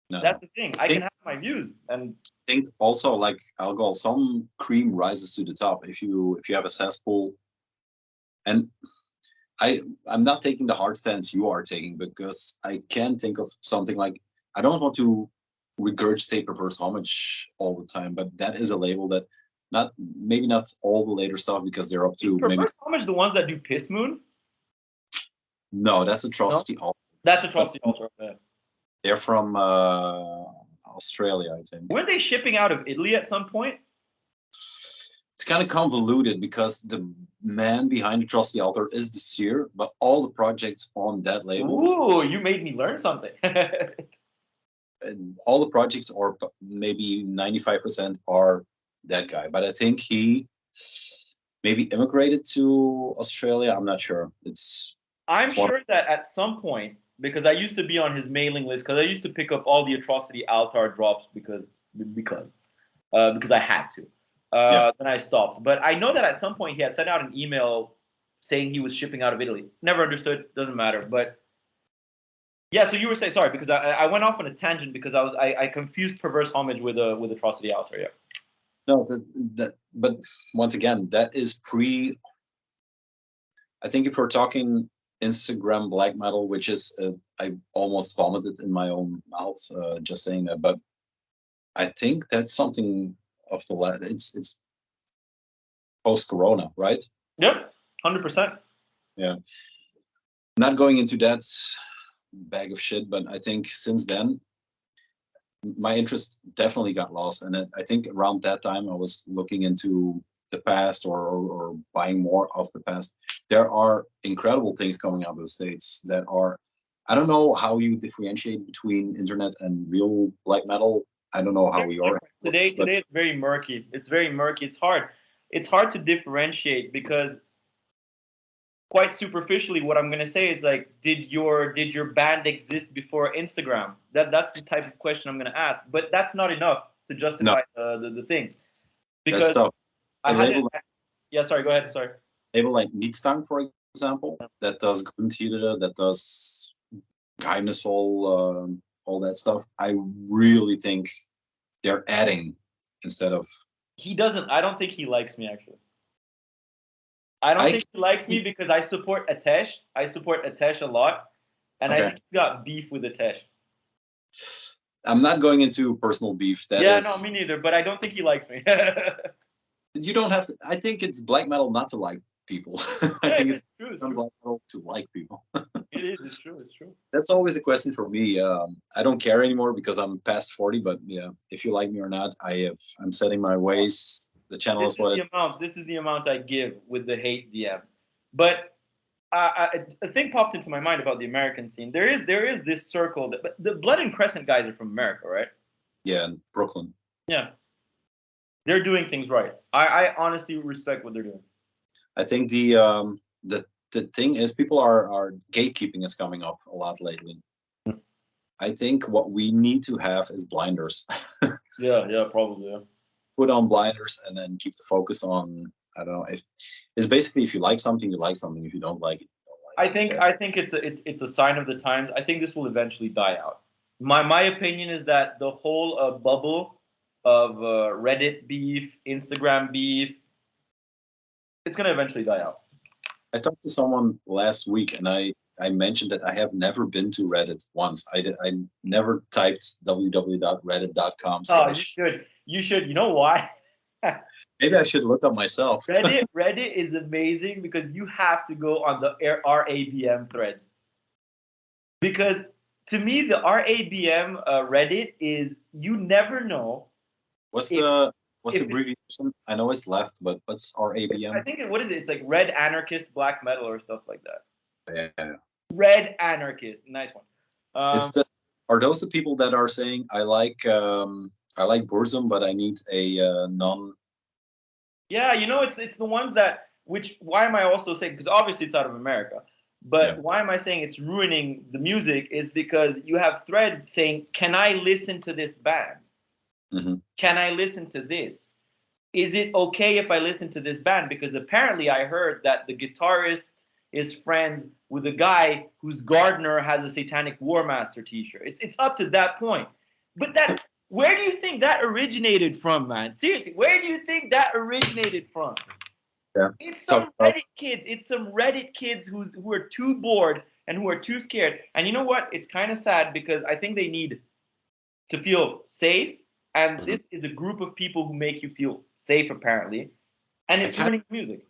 That's the thing. I can have my views, and I think also, like alcohol, some cream rises to the top if you have a cesspool. And I'm not taking the hard stance you are taking, because I can think of something like, I don't want to regurgitate reverse homage all the time, but that is a label that maybe not all the later stuff, because they're up to maybe reverse homage the ones that do Piss Moon. No, that's Atrocity Altar. That's Atrocity Altar. Yeah. They're from Australia, I think. Weren't they shipping out of Italy at some point? It's kind of convoluted, because the man behind Atrocity Altar is the Seer, but all the projects on that label. Ooh, you made me learn something. And all the projects, or maybe 95%, are that guy. But I think he maybe immigrated to Australia. I'm not sure. I'm sure that at some point, because I used to be on his mailing list, because I used to pick up all the Atrocity Altar drops because I had to. Then I stopped. But I know that at some point he had sent out an email saying he was shipping out of Italy. Never understood. Doesn't matter. But yeah, so you were saying, sorry, because I went off on a tangent because I confused Perverse Homage with Atrocity Altar. Yeah. No, but once again, that is pre. I think if we're talking Instagram black metal, which is I almost vomited in my own mouth just saying that, but I think that's something of the last. It's post Corona, right? Yep, 100%. Yeah, not going into that bag of shit, but I think since then my interest definitely got lost, and I think around that time I was looking into the past or buying more of the past. There are incredible things coming out of the States that are, I don't know how you differentiate between internet and real black metal. I don't know how we are. Today it's very murky. It's very murky. It's hard to differentiate, because quite superficially what I'm going to say is, like, did your band exist before Instagram? That's the type of question I'm going to ask, but that's not enough to justify the thing. Because I had yeah, sorry, go ahead. Sorry. Label like Nietstang, for example, that does Grundtiere, that does Geheimnisvoll, all that stuff. I really think they're adding instead of. He doesn't. I don't think he likes me, actually. I don't think he likes me because I support Atesh. I support Atesh a lot, and I think he's got beef with Atesh. I'm not going into personal beef. No, me neither. But I don't think he likes me. You don't have to. I think it's black metal not to like people. I think it's true. Black metal to like people. It is. It's true. It's true. That's always a question for me. I don't care anymore because I'm past 40. But yeah, if you like me or not, I'm setting my ways. The channel is what. This is the amount I give with the hate DMs. But a thing popped into my mind about the American scene. There is this circle but the Blood and Crescent guys are from America, right? Yeah, in Brooklyn. Yeah. They're doing things right. I honestly respect what they're doing. I think the thing is people are gatekeeping is coming up a lot lately. I think what we need to have is blinders. Yeah, probably. Yeah. Put on blinders and then keep the focus on, I don't know, if it's basically if you like something, you like something. If you don't like it, you don't like it. I think it's a sign of the times. I think this will eventually die out. My opinion is that the whole bubble of Reddit beef, Instagram beef, it's gonna eventually die out. I talked to someone last week and I mentioned that I have never been to Reddit once. I never typed www.reddit.com. Oh, you should. You know why? Maybe I should look up myself. Reddit is amazing because you have to go on the RABM threads. Because to me, the RABM Reddit is, you never know. What's the abbreviation? I know it's left, but what's RABM? I think what is it? It's like Red Anarchist Black Metal or stuff like that. Yeah. Red Anarchist, nice one. Are those the people that are saying I like Burzum, but I need a non? Yeah, it's the ones that, why am I also saying, because obviously it's out of America, but why am I saying it's ruining the music is because you have threads saying, can I listen to this band? Mm-hmm. Can I listen to this? Is it okay if I listen to this band? Because apparently I heard that the guitarist is friends with a guy whose gardener has a Satanic War Master t-shirt. It's up to that point. But where do you think that originated from, man? Seriously, where do you think that originated from? Yeah. It's some Reddit kids. It's some Reddit kids who are too bored and who are too scared. And you know what? It's kind of sad because I think they need to feel safe. And this is a group of people who make you feel safe, apparently. And it's ruining music.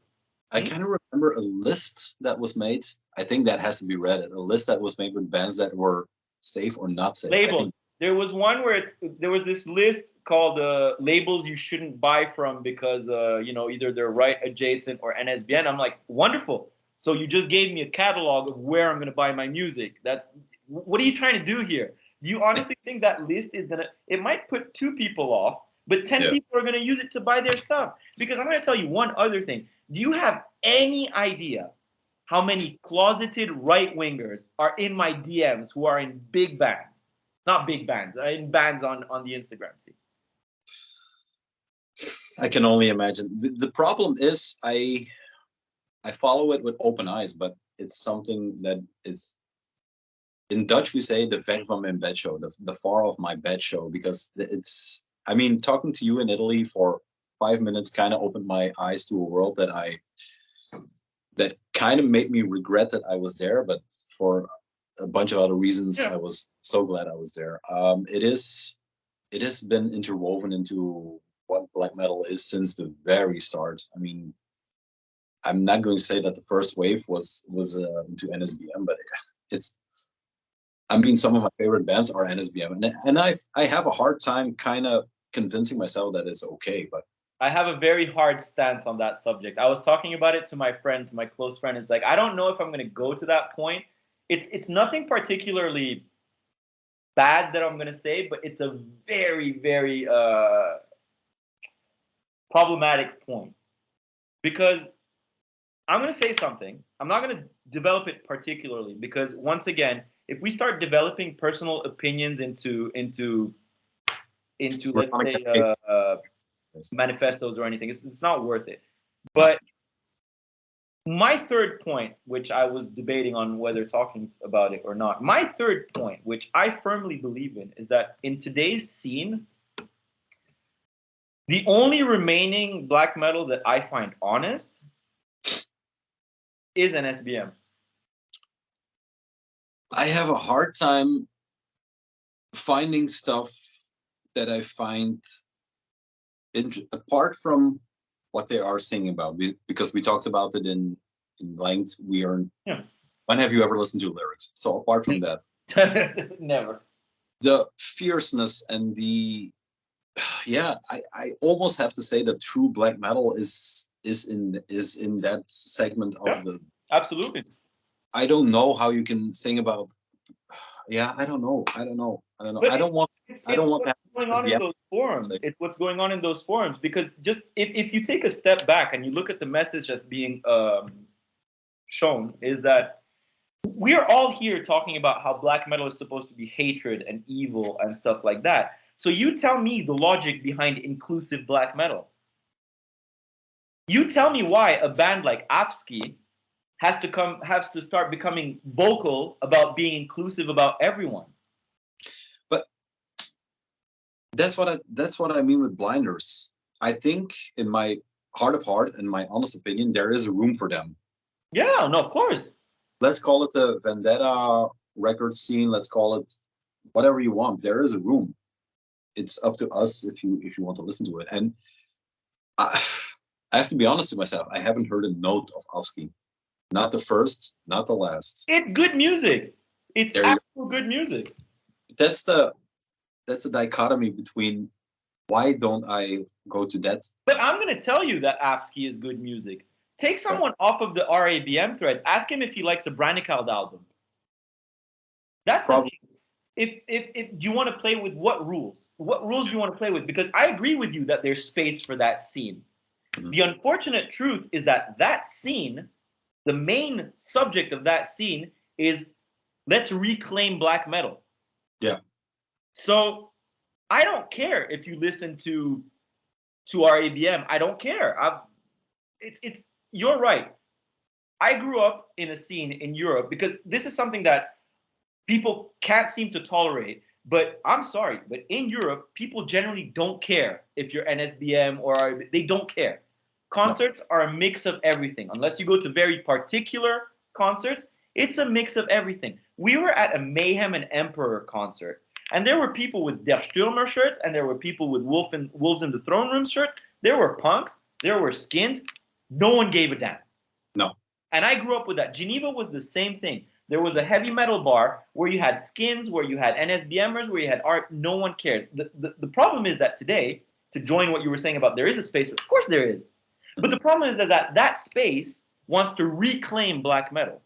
I kind of remember a list that was made. I think that has to be Reddit. A list that was made with bands that were safe or not safe. Labels. There was one where there was this list called labels you shouldn't buy from because either they're right adjacent or NSBN. I'm like, wonderful. So you just gave me a catalog of where I'm going to buy my music. What are you trying to do here? Do you honestly think that list is it might put 2 people off, but 10 people are going to use it to buy their stuff? Because I'm going to tell you one other thing. Do you have any idea how many closeted right-wingers are in my DMs who are in big bands? Not big bands, in bands on the Instagram scene. I can only imagine. The problem is I follow it with open eyes, but it's something that is, in Dutch we say the ver van mijn bed show, the far off my bed show, because it's, I mean, talking to you in Italy for 5 minutes kind of opened my eyes to a world that kind of made me regret that I was there, but for a bunch of other reasons, I was so glad I was there. It has been interwoven into what black metal is since the very start. I mean, I'm not going to say that the first wave was into NSBM, but some of my favorite bands are NSBM, and I have a hard time kind of convincing myself that it's okay, but I have a very hard stance on that subject. I was talking about it to my friends, my close friend. It's like, I don't know if I'm going to go to that point. It's nothing particularly bad that I'm going to say, but it's a very, very problematic point. Because I'm going to say something. I'm not going to develop it particularly because, once again, if we start developing personal opinions into let's say manifestos or anything, it's not worth it. But my third point, which I was debating on whether talking about it or not, my third point, which I firmly believe in, is that in today's scene, the only remaining black metal that I find honest is NSBM. I have a hard time finding stuff that I find apart from what they are singing about, because we talked about it in length. When have you ever listened to lyrics? So apart from that, never. The fierceness and I almost have to say that true black metal is in that segment of the. Absolutely. I don't know how you can sing about yeah, I don't know. I don't know. But I don't want. I don't want what's going on in SBM. those forums. It's what's going on in those forums, because just if you take a step back and you look at the message that's being shown, is that we are all here talking about how black metal is supposed to be hatred and evil and stuff like that. So you tell me the logic behind inclusive black metal. You tell me why a band like ASKE has to start becoming vocal about being inclusive about everyone. But that's what I mean with blinders. I think in my heart of heart, in my honest opinion, there is a room for them. Yeah, no, of course. Let's call it a vendetta record scene. Let's call it whatever you want. There is a room. It's up to us if you want to listen to it. And I have to be honest to myself. I haven't heard a note of ASKE. Not the first, not the last. It's good music. It's actual good music. That's the dichotomy between why don't I go to that? But I'm going to tell you that ASKE is good music. Take someone off of the RABM threads. Ask him if he likes a Branicald album. That's probably. If do you want to play with what rules? What rules do you want to play with? Because I agree with you that there's space for that scene. Mm-hmm. The unfortunate truth is that that scene, the main subject of that scene is let's reclaim black metal. Yeah. So I don't care if you listen to RABM. I don't care. It's you're right. I grew up in a scene in Europe because this is something that people can't seem to tolerate. But I'm sorry, but in Europe, people generally don't care if you're NSBM or they don't care. Concerts are a mix of everything. Unless you go to very particular concerts, it's a mix of everything. We were at a Mayhem and Emperor concert, and there were people with Der Stürmer shirts, and there were people with Wolves in the Throne Room shirt. There were punks. There were skins. No one gave a damn. No. And I grew up with that. Geneva was the same thing. There was a heavy metal bar where you had skins, where you had NSBMers, where you had art. No one cares. The problem is that today, to join what you were saying about there is a space, of course there is. But the problem is that space wants to reclaim black metal.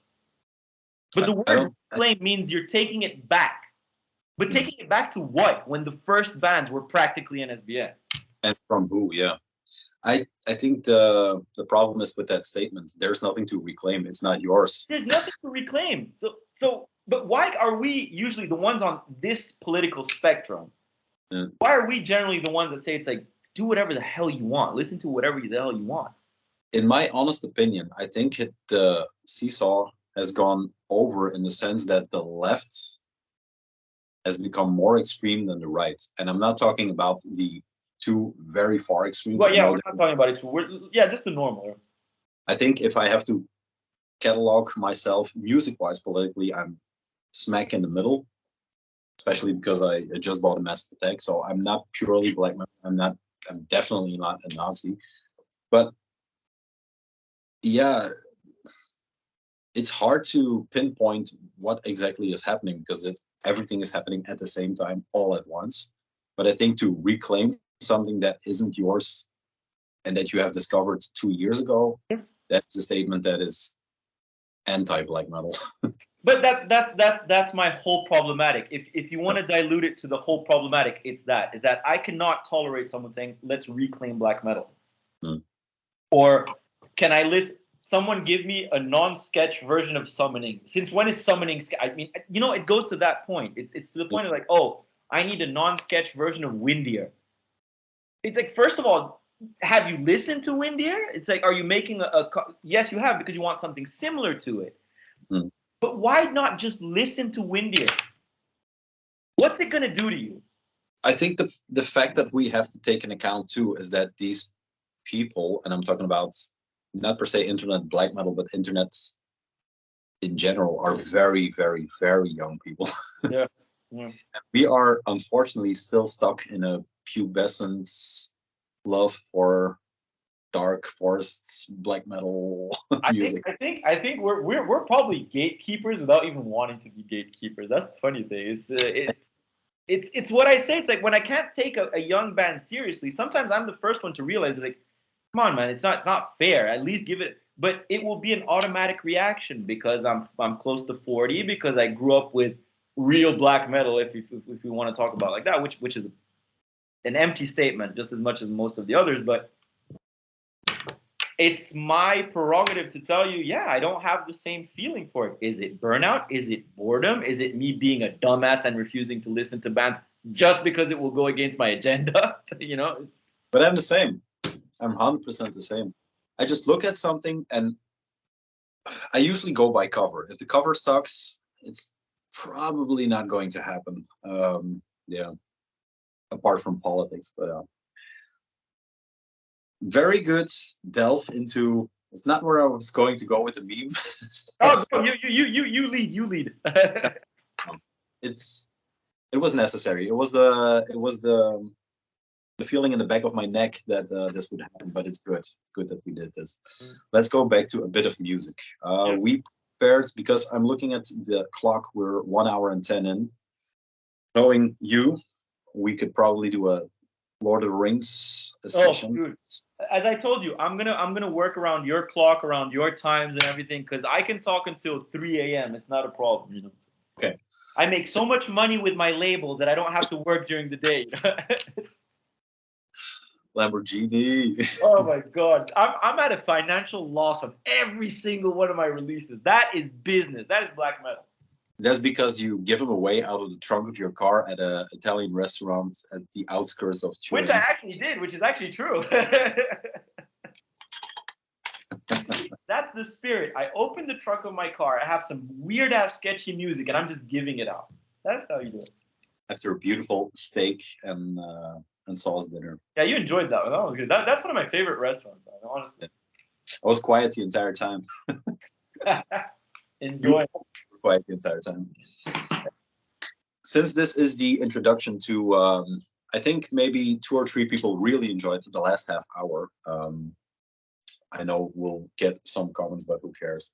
But the word reclaim means you're taking it back. But taking it back to what? When the first bands were practically NSBM. And from who, yeah. I think the problem is with that statement. There's nothing to reclaim. It's not yours. There's nothing to reclaim. But why are we usually the ones on this political spectrum? Yeah. Why are we generally the ones that say it's like, do whatever the hell you want. Listen to whatever the hell you want. In my honest opinion, I think the seesaw has gone over in the sense that the left has become more extreme than the right. And I'm not talking about the two very far extremes. Well, yeah, we're not talking about it. Just the normal. I think if I have to catalog myself music-wise politically, I'm smack in the middle, especially because I just bought a Massive Attack. So I'm not purely black metal. I'm definitely not a Nazi. But yeah, it's hard to pinpoint what exactly is happening because everything is happening at the same time, all at once. But I think to reclaim something that isn't yours and that you have discovered 2 years ago, that's a statement that is anti-black metal. But that's my whole problematic. If you want to dilute it to the whole problematic, is that I cannot tolerate someone saying let's reclaim black metal. Or can I list someone give me a non-sketch version of Summoning? Since when is Summoning? I mean, it goes to that point. It's to the point of like, oh, I need a non-sketch version of Windier. It's like, first of all, have you listened to Windier? It's like, are you making yes, you have, because you want something similar to it. But why not just listen to Windier? What's it going to do to you? I think the fact that we have to take into account too is that these people, and I'm talking about not per se internet black metal, but internet in general, are very, very, very young people. Yeah. We are unfortunately still stuck in a pubescent love for dark forests, black metal music. I think we're probably gatekeepers without even wanting to be gatekeepers. That's the funny thing. It's what I say. It's like when I can't take a young band seriously, sometimes I'm the first one to realize it's like, come on, man, it's not fair. At least give it. But it will be an automatic reaction because I'm close to 40, because I grew up with real black metal, if we want to talk about it like that, which is an empty statement just as much as most of the others, but it's my prerogative to tell you, yeah, I don't have the same feeling for it. Is it burnout? Is it boredom? Is it me being a dumbass and refusing to listen to bands just because it will go against my agenda? You know? But I'm the same. I'm 100% the same. I just look at something and I usually go by cover. If the cover sucks, it's probably not going to happen. Yeah, apart from politics, but very good delve into. It's not where I was going to go with the meme. Oh, you lead. It was necessary. It was the feeling in the back of my neck that this would happen, but it's good. It's good that we did this. Let's go back to a bit of music. We prepared, because I'm looking at the clock, we're 1 hour and 10 in. Knowing you, we could probably do a Lord of the Rings session. Dude. As I told you, I'm gonna work around your clock, around your times and everything, because I can talk until 3 a.m. It's not a problem, you know. Okay. I make so much money with my label that I don't have to work during the day. Lamborghini. Oh my God. I'm at a financial loss of every single one of my releases. That is business. That is black metal. That's because you give them away out of the trunk of your car at an Italian restaurant at the outskirts of Turin. Which I actually did, which is actually true. That's the spirit. I open the trunk of my car. I have some weird ass sketchy music, and I'm just giving it out. That's how you do it. After a beautiful steak and sauce dinner. Yeah, you enjoyed that one. That was good. That's one of my favorite restaurants, honestly. I was quiet the entire time. Enjoy. Quiet the entire time. Since this is the introduction to, I think maybe 2 or 3 people really enjoyed the last half hour. I know we'll get some comments, but who cares?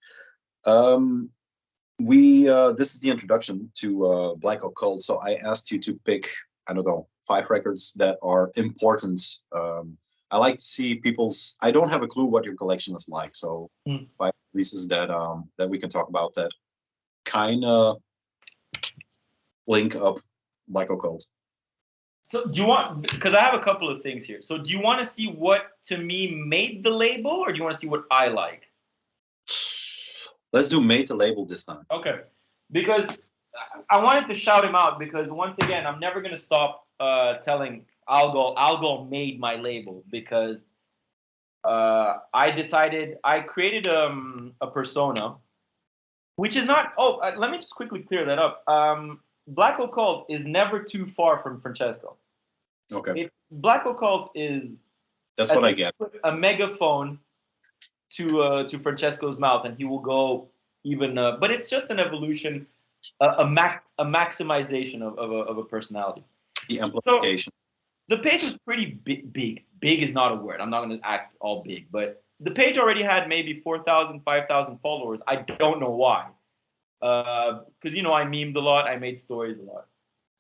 This is the introduction to Black Occult. So I asked you to pick, I don't know, 5 records that are important. I like to see people's. I don't have a clue what your collection is like, so 5 releases that we can talk about that kind of link up Black Occult. So do you want, because I have a couple of things here. So do you want to see what to me made the label, or do you want to see what I like? Let's do made the label this time. Okay, because I wanted to shout him out, because once again, I'm never going to stop telling Algol made my label, because I created a persona, which is not, let me just quickly clear that up. Black Occult is never too far from Francesco. Okay. Black Occult is, that's what I get, a megaphone to Francesco's mouth, and he will go even. But it's just an evolution, a maximization of a personality. The amplification. So, the page was pretty big. Big is not a word. I'm not going to act all big, but the page already had maybe 4,000, 5,000 followers. I don't know why. Because, I memed a lot. I made stories a lot.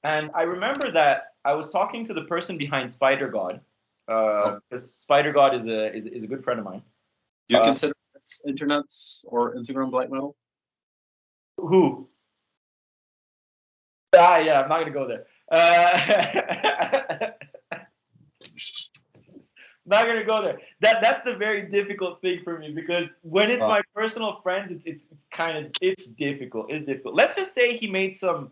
And I remember that I was talking to the person behind Spider God, because Spider God is a good friend of mine. Do you consider internet or Instagram black metal? Who? Yeah, I'm not going to go there. Not going to go there. That's the very difficult thing for me, because when it's my personal friends, it's difficult. It's difficult. Let's just say he made some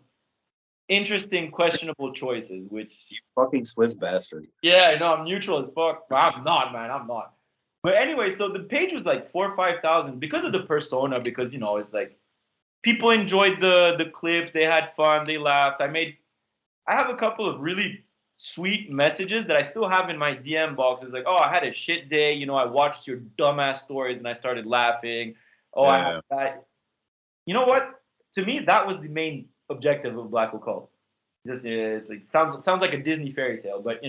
interesting, questionable choices, which... You fucking Swiss bastard. Yeah, I know, I'm neutral as fuck. I'm not, man, I'm not. But anyway, so the page was like 4,000 or 5,000 because of the persona, because, it's like, people enjoyed the clips, they had fun, they laughed. I have a couple of really sweet messages that I still have in my DM box. It's like, oh, I had a shit day, I watched your dumbass stories and I started laughing. Oh, yeah. I had that. You know what? To me, that was the main objective of Black Occult. Just it's like sounds like a Disney fairy tale, but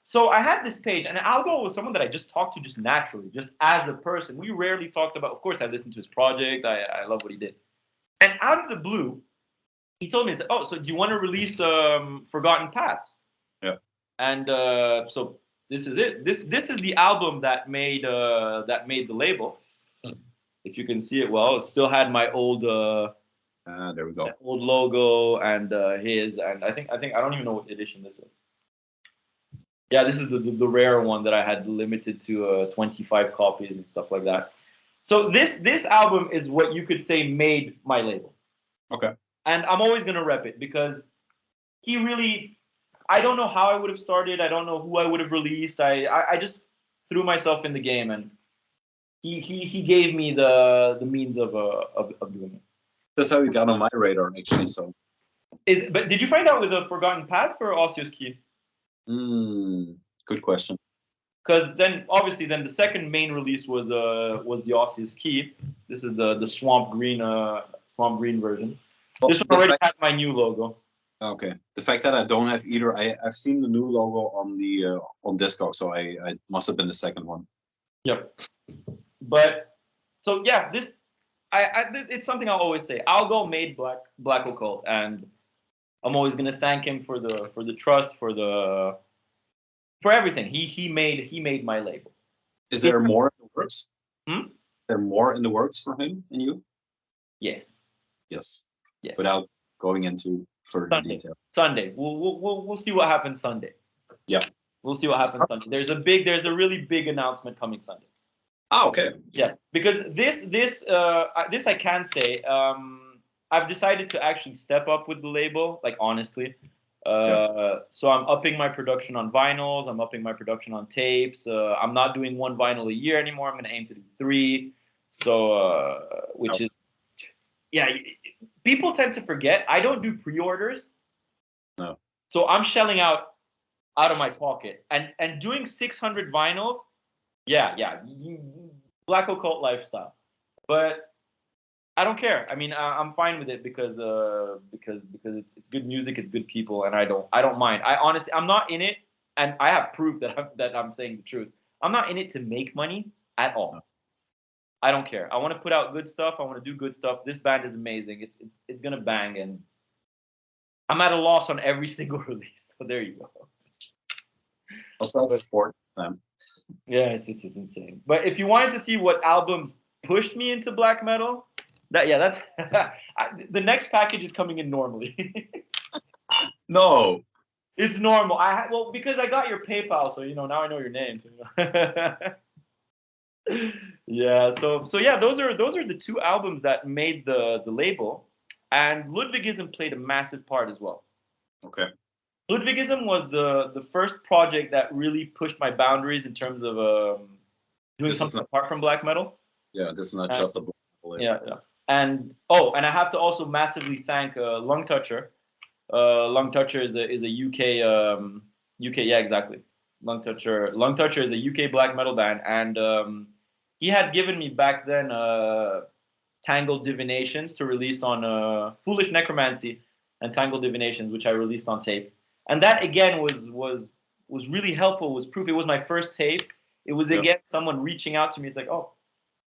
so I had this page, and Algo was someone that I just talked to just naturally, just as a person. We rarely talked about. Of course, I listened to his project. I love what he did, and out of the blue, he told me, he said, "Oh, so do you want to release Forgotten Paths?" Yeah. And so this is it. This is the album that made the label. If you can see it well, it still had my old There we go. The old logo and his, and I think I don't even know what edition this is. Yeah, this is the rare one that I had limited to 25 copies and stuff like that. So this album is what you could say made my label. Okay. And I'm always gonna rep it because he really, I don't know how I would have started. I don't know who I would have released. I just threw myself in the game, and he gave me the means of doing it. That's how you got on my radar, actually. So, But did you find out with the Forgotten Paths or ASKE? Good question. Because then, obviously, then the second main release was the ASKE. This is the swamp green version. Well, this one already has my new logo. Okay. The fact that I don't have either, I've seen the new logo on the on Discog, so I must have been the second one. Yep. But so yeah, this it's something I'll always say. Algo made Black Occult, and I'm always gonna thank him for the trust, for everything. He made my label. Is there more in the works? Hmm? Is there more in the works for him and you? Yes. Yes. Yes. Without going into further detail. Sunday. We'll see what happens Sunday. Yeah. We'll see what happens Sunday. There's a really big announcement coming Sunday. Oh, okay. Yeah, because this I can say, I've decided to actually step up with the label, like honestly. So I'm upping my production on vinyls. I'm upping my production on tapes. I'm not doing one vinyl a year anymore. I'm going to aim to do 3. So, which is, yeah, people tend to forget. I don't do pre-orders. No. So I'm shelling out of my pocket and doing 600 vinyls. Yeah, Black Occult lifestyle, but I don't care. I mean, I'm fine with it because it's good music, it's good people, and I don't mind. I honestly, I'm not in it, and I have proof that I'm saying the truth. I'm not in it to make money at all. I don't care. I want to put out good stuff. I want to do good stuff. This band is amazing. It's gonna bang, and I'm at a loss on every single release. So there you go. Also, sport Sam. Yeah, it's insane. But if you wanted to see what albums pushed me into black metal, that's the next package is coming in normally. No, it's normal. Well, because I got your PayPal, so now I know your name. Yeah. So yeah, those are the 2 albums that made the label, and Ludwigism played a massive part as well. Okay. Ludwigism was the first project that really pushed my boundaries in terms of doing something apart from black metal. Yeah, this is not just a black metal. Yeah. And I have to also massively thank Lung Toucher. Lung Toucher is a UK yeah, exactly. Lung Toucher is a UK black metal band, and he had given me back then Tangled Divinations to release on Foolish Necromancy and Tangled Divinations, which I released on tape. And that again was really helpful. Was proof. It was my first tape. It was again someone reaching out to me. It's like, oh,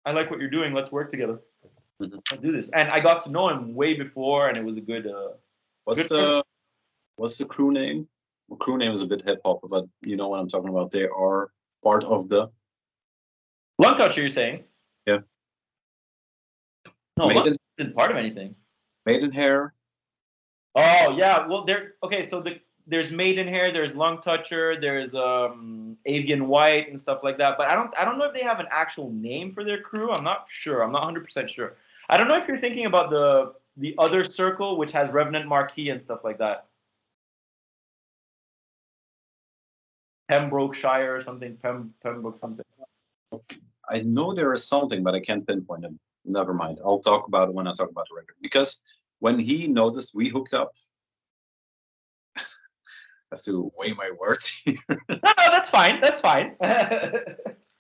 I like what you're doing. Let's work together. Mm-hmm. Let's do this. And I got to know him way before, and it was a good. What's the crew name? The crew name is a bit hip hop, but you know what I'm talking about. They are part of the Lung Toucher. You're saying? Yeah. No, Lung isn't part of anything. Maidenhair. Oh yeah, well so there's Maidenhair, there's Lung Toucher, there's Avian White and stuff like that. But I don't know if they have an actual name for their crew. I'm not sure. I'm not 100% sure. I don't know if you're thinking about the other circle, which has Revenant Marquis and stuff like that. Pembrokeshire or something. Pembroke something. I know there is something, but I can't pinpoint it. Never mind. I'll talk about it when I talk about the record. Because when he noticed we hooked up, I have to weigh my words here. No, that's fine. That's fine.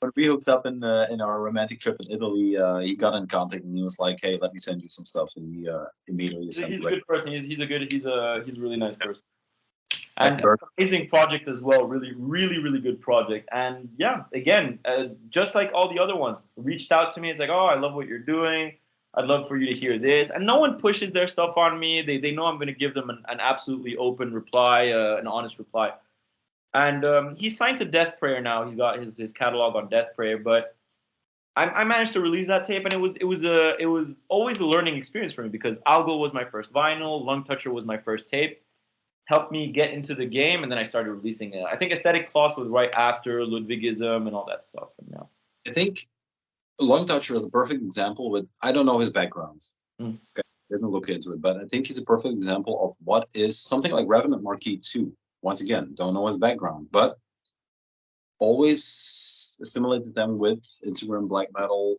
When we hooked up in our romantic trip in Italy, he got in contact and he was like, "Hey, let me send you some stuff." And he immediately sent. He's a good person. He's a really nice person. And amazing project as well. Really, really, really good project. And yeah, again, just like all the other ones, reached out to me. It's like, oh, I love what you're doing. I'd love for you to hear this. And no one pushes their stuff on me. They know I'm going to give them an absolutely open reply, an honest reply. And he's signed to Death Prayer now. He's got his catalog on Death Prayer. But I managed to release that tape, and it was always a learning experience for me because Algo was my first vinyl, Lung Toucher was my first tape, helped me get into the game, and then I started releasing it. I think Aesthetic Clause was right after Ludwigism and all that stuff. And, yeah. I think Lung Toucher is a perfect example with, I don't know his background. Okay, didn't look into it, but I think he's a perfect example of what is something like Revenant Marquis 2. Once again, don't know his background, but always assimilated them with Instagram black metal.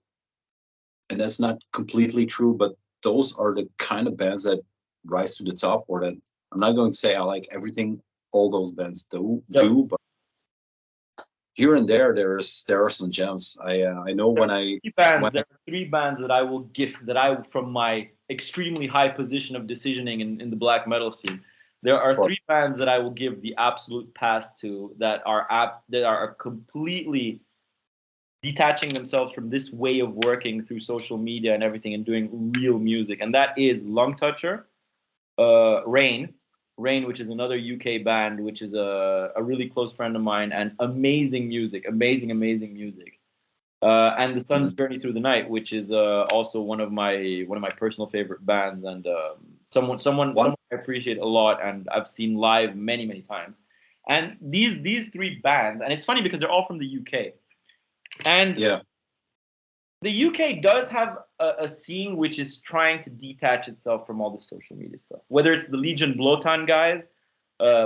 And that's not completely true, but those are the kind of bands that rise to the top, or that I'm not going to say I like everything all those bands do, but here and there are some gems. I know there are 3 bands that I will give, that I, from my extremely high position of decisioning in the black metal scene, there are 3 bands that I will give the absolute pass to, that are completely detaching themselves from this way of working through social media and everything and doing real music, and that is Lung Toucher, Rain, which is another UK band, which is a really close friend of mine, and amazing music, amazing music. And The Sun's Journey Through the Night, which is also one of my personal favorite bands, and someone I appreciate a lot, and I've seen live many times. And these 3 bands, and it's funny because they're all from the UK, and the UK does have a scene which is trying to detach itself from all the social media stuff. Whether it's the Legion Blotan guys,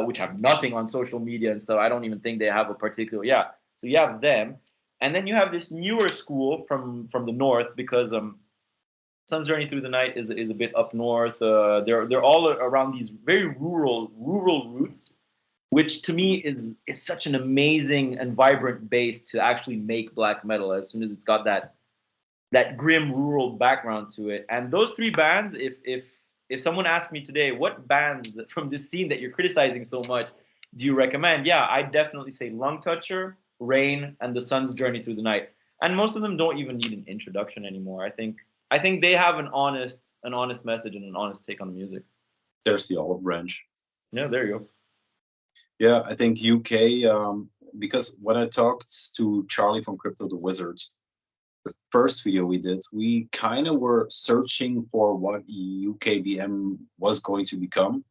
which have nothing on social media and stuff. I don't even think they have a particular, So you have them. And then you have this newer school from the north, because Sun's Journey Through the Night is a bit up north. They're all around these very rural roots, which to me is such an amazing and vibrant base to actually make black metal, as soon as it's got that grim rural background to it. And those 3 bands, if someone asked me today, what bands from this scene that you're criticizing so much do you recommend? Yeah, I'd definitely say Lung Toucher, Rain, and The Sun's Journey Through the Night. And most of them don't even need an introduction anymore. I think they have an honest message and an honest take on the music. There's the olive branch. Yeah, there you go. Yeah, I think UK, because when I talked to Charlie from Crypto the Wizard, the first video we did, we kind of were searching for what UKBM was going to become.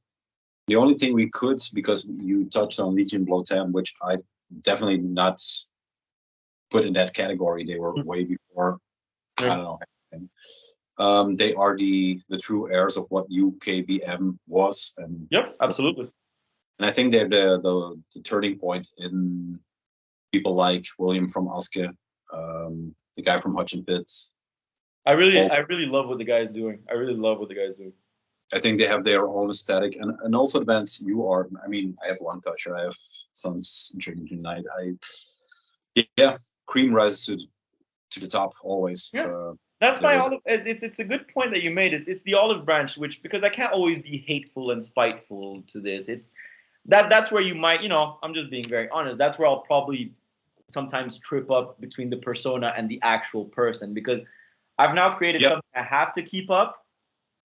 The only thing we could, because you touched on Legion Blotan, which I definitely not put in that category. They were way before, I don't know. They are the true heirs of what UKBM was. And yep, absolutely. And I think they're the turning point in people like William from ASKE, the guy from Hutch and Pitts. I really love what the guy's doing. I think they have their own aesthetic, and also the bands you are. I mean, I have Lung Toucher, I have Sun's Journey Through the Night. Cream rises to the top always. Yeah. So that's my olive. It's a good point that you made. It's the olive branch, which, because I can't always be hateful and spiteful to this. It's that's where you might, I'm just being very honest. That's where I'll probably sometimes trip up between the persona and the actual person, because I've now created something I have to keep up.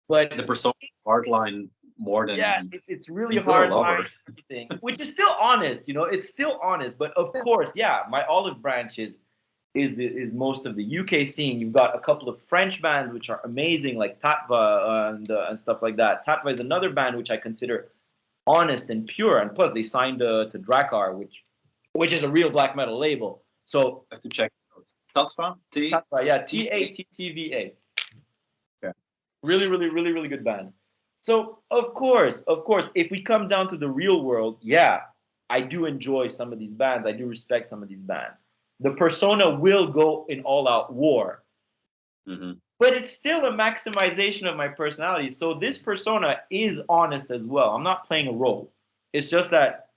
But the persona hard line more than it's really hard line, which is still honest. It's still honest. But of course, my olive branch is most of the UK scene. You've got a couple of French bands which are amazing, like Tatva and stuff like that. Tatva is another band which I consider honest and pure, and plus they signed to Drakkar, which is a real black metal label. So I have to check Tatva, Tattva. Okay. Really good band. So of course, if we come down to the real world, I do enjoy some of these bands. I do respect some of these bands. The persona will go in all-out war. Mm-hmm. But it's still a maximization of my personality. So this persona is honest as well. I'm not playing a role. It's just that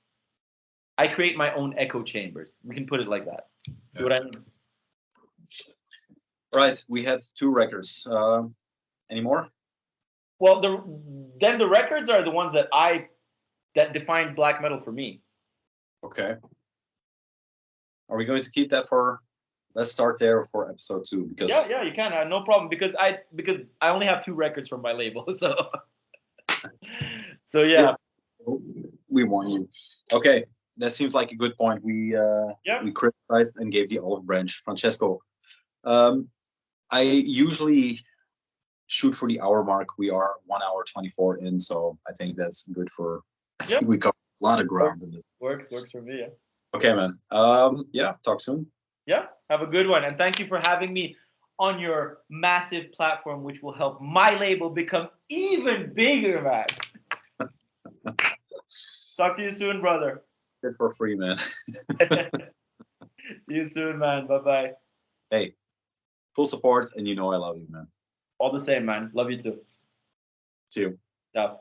I create my own echo chambers. We can put it like that. See what I mean? Right. We had 2 records. Any more? Well, the records are the ones that defined black metal for me. Okay. Are we going to keep that for? Let's start there for episode 2, because you can, no problem, because I only have 2 records from my label, so yeah. We warn you. Okay, that seems like a good point. We criticized and gave the olive branch. Francesco, I usually shoot for the hour mark. We are 1 hour 24 in, so I think that's good for. I think we covered a lot of ground in this. Works for me. Yeah. Okay, man. Yeah. Talk soon. Yeah. Have a good one, and thank you for having me on your massive platform, which will help my label become even bigger, man. Talk to you soon, brother. Good for free, man. See you soon, man. Bye-bye. Hey, full support, and you know I love you, man. All the same, man. Love you too. See you. Ciao.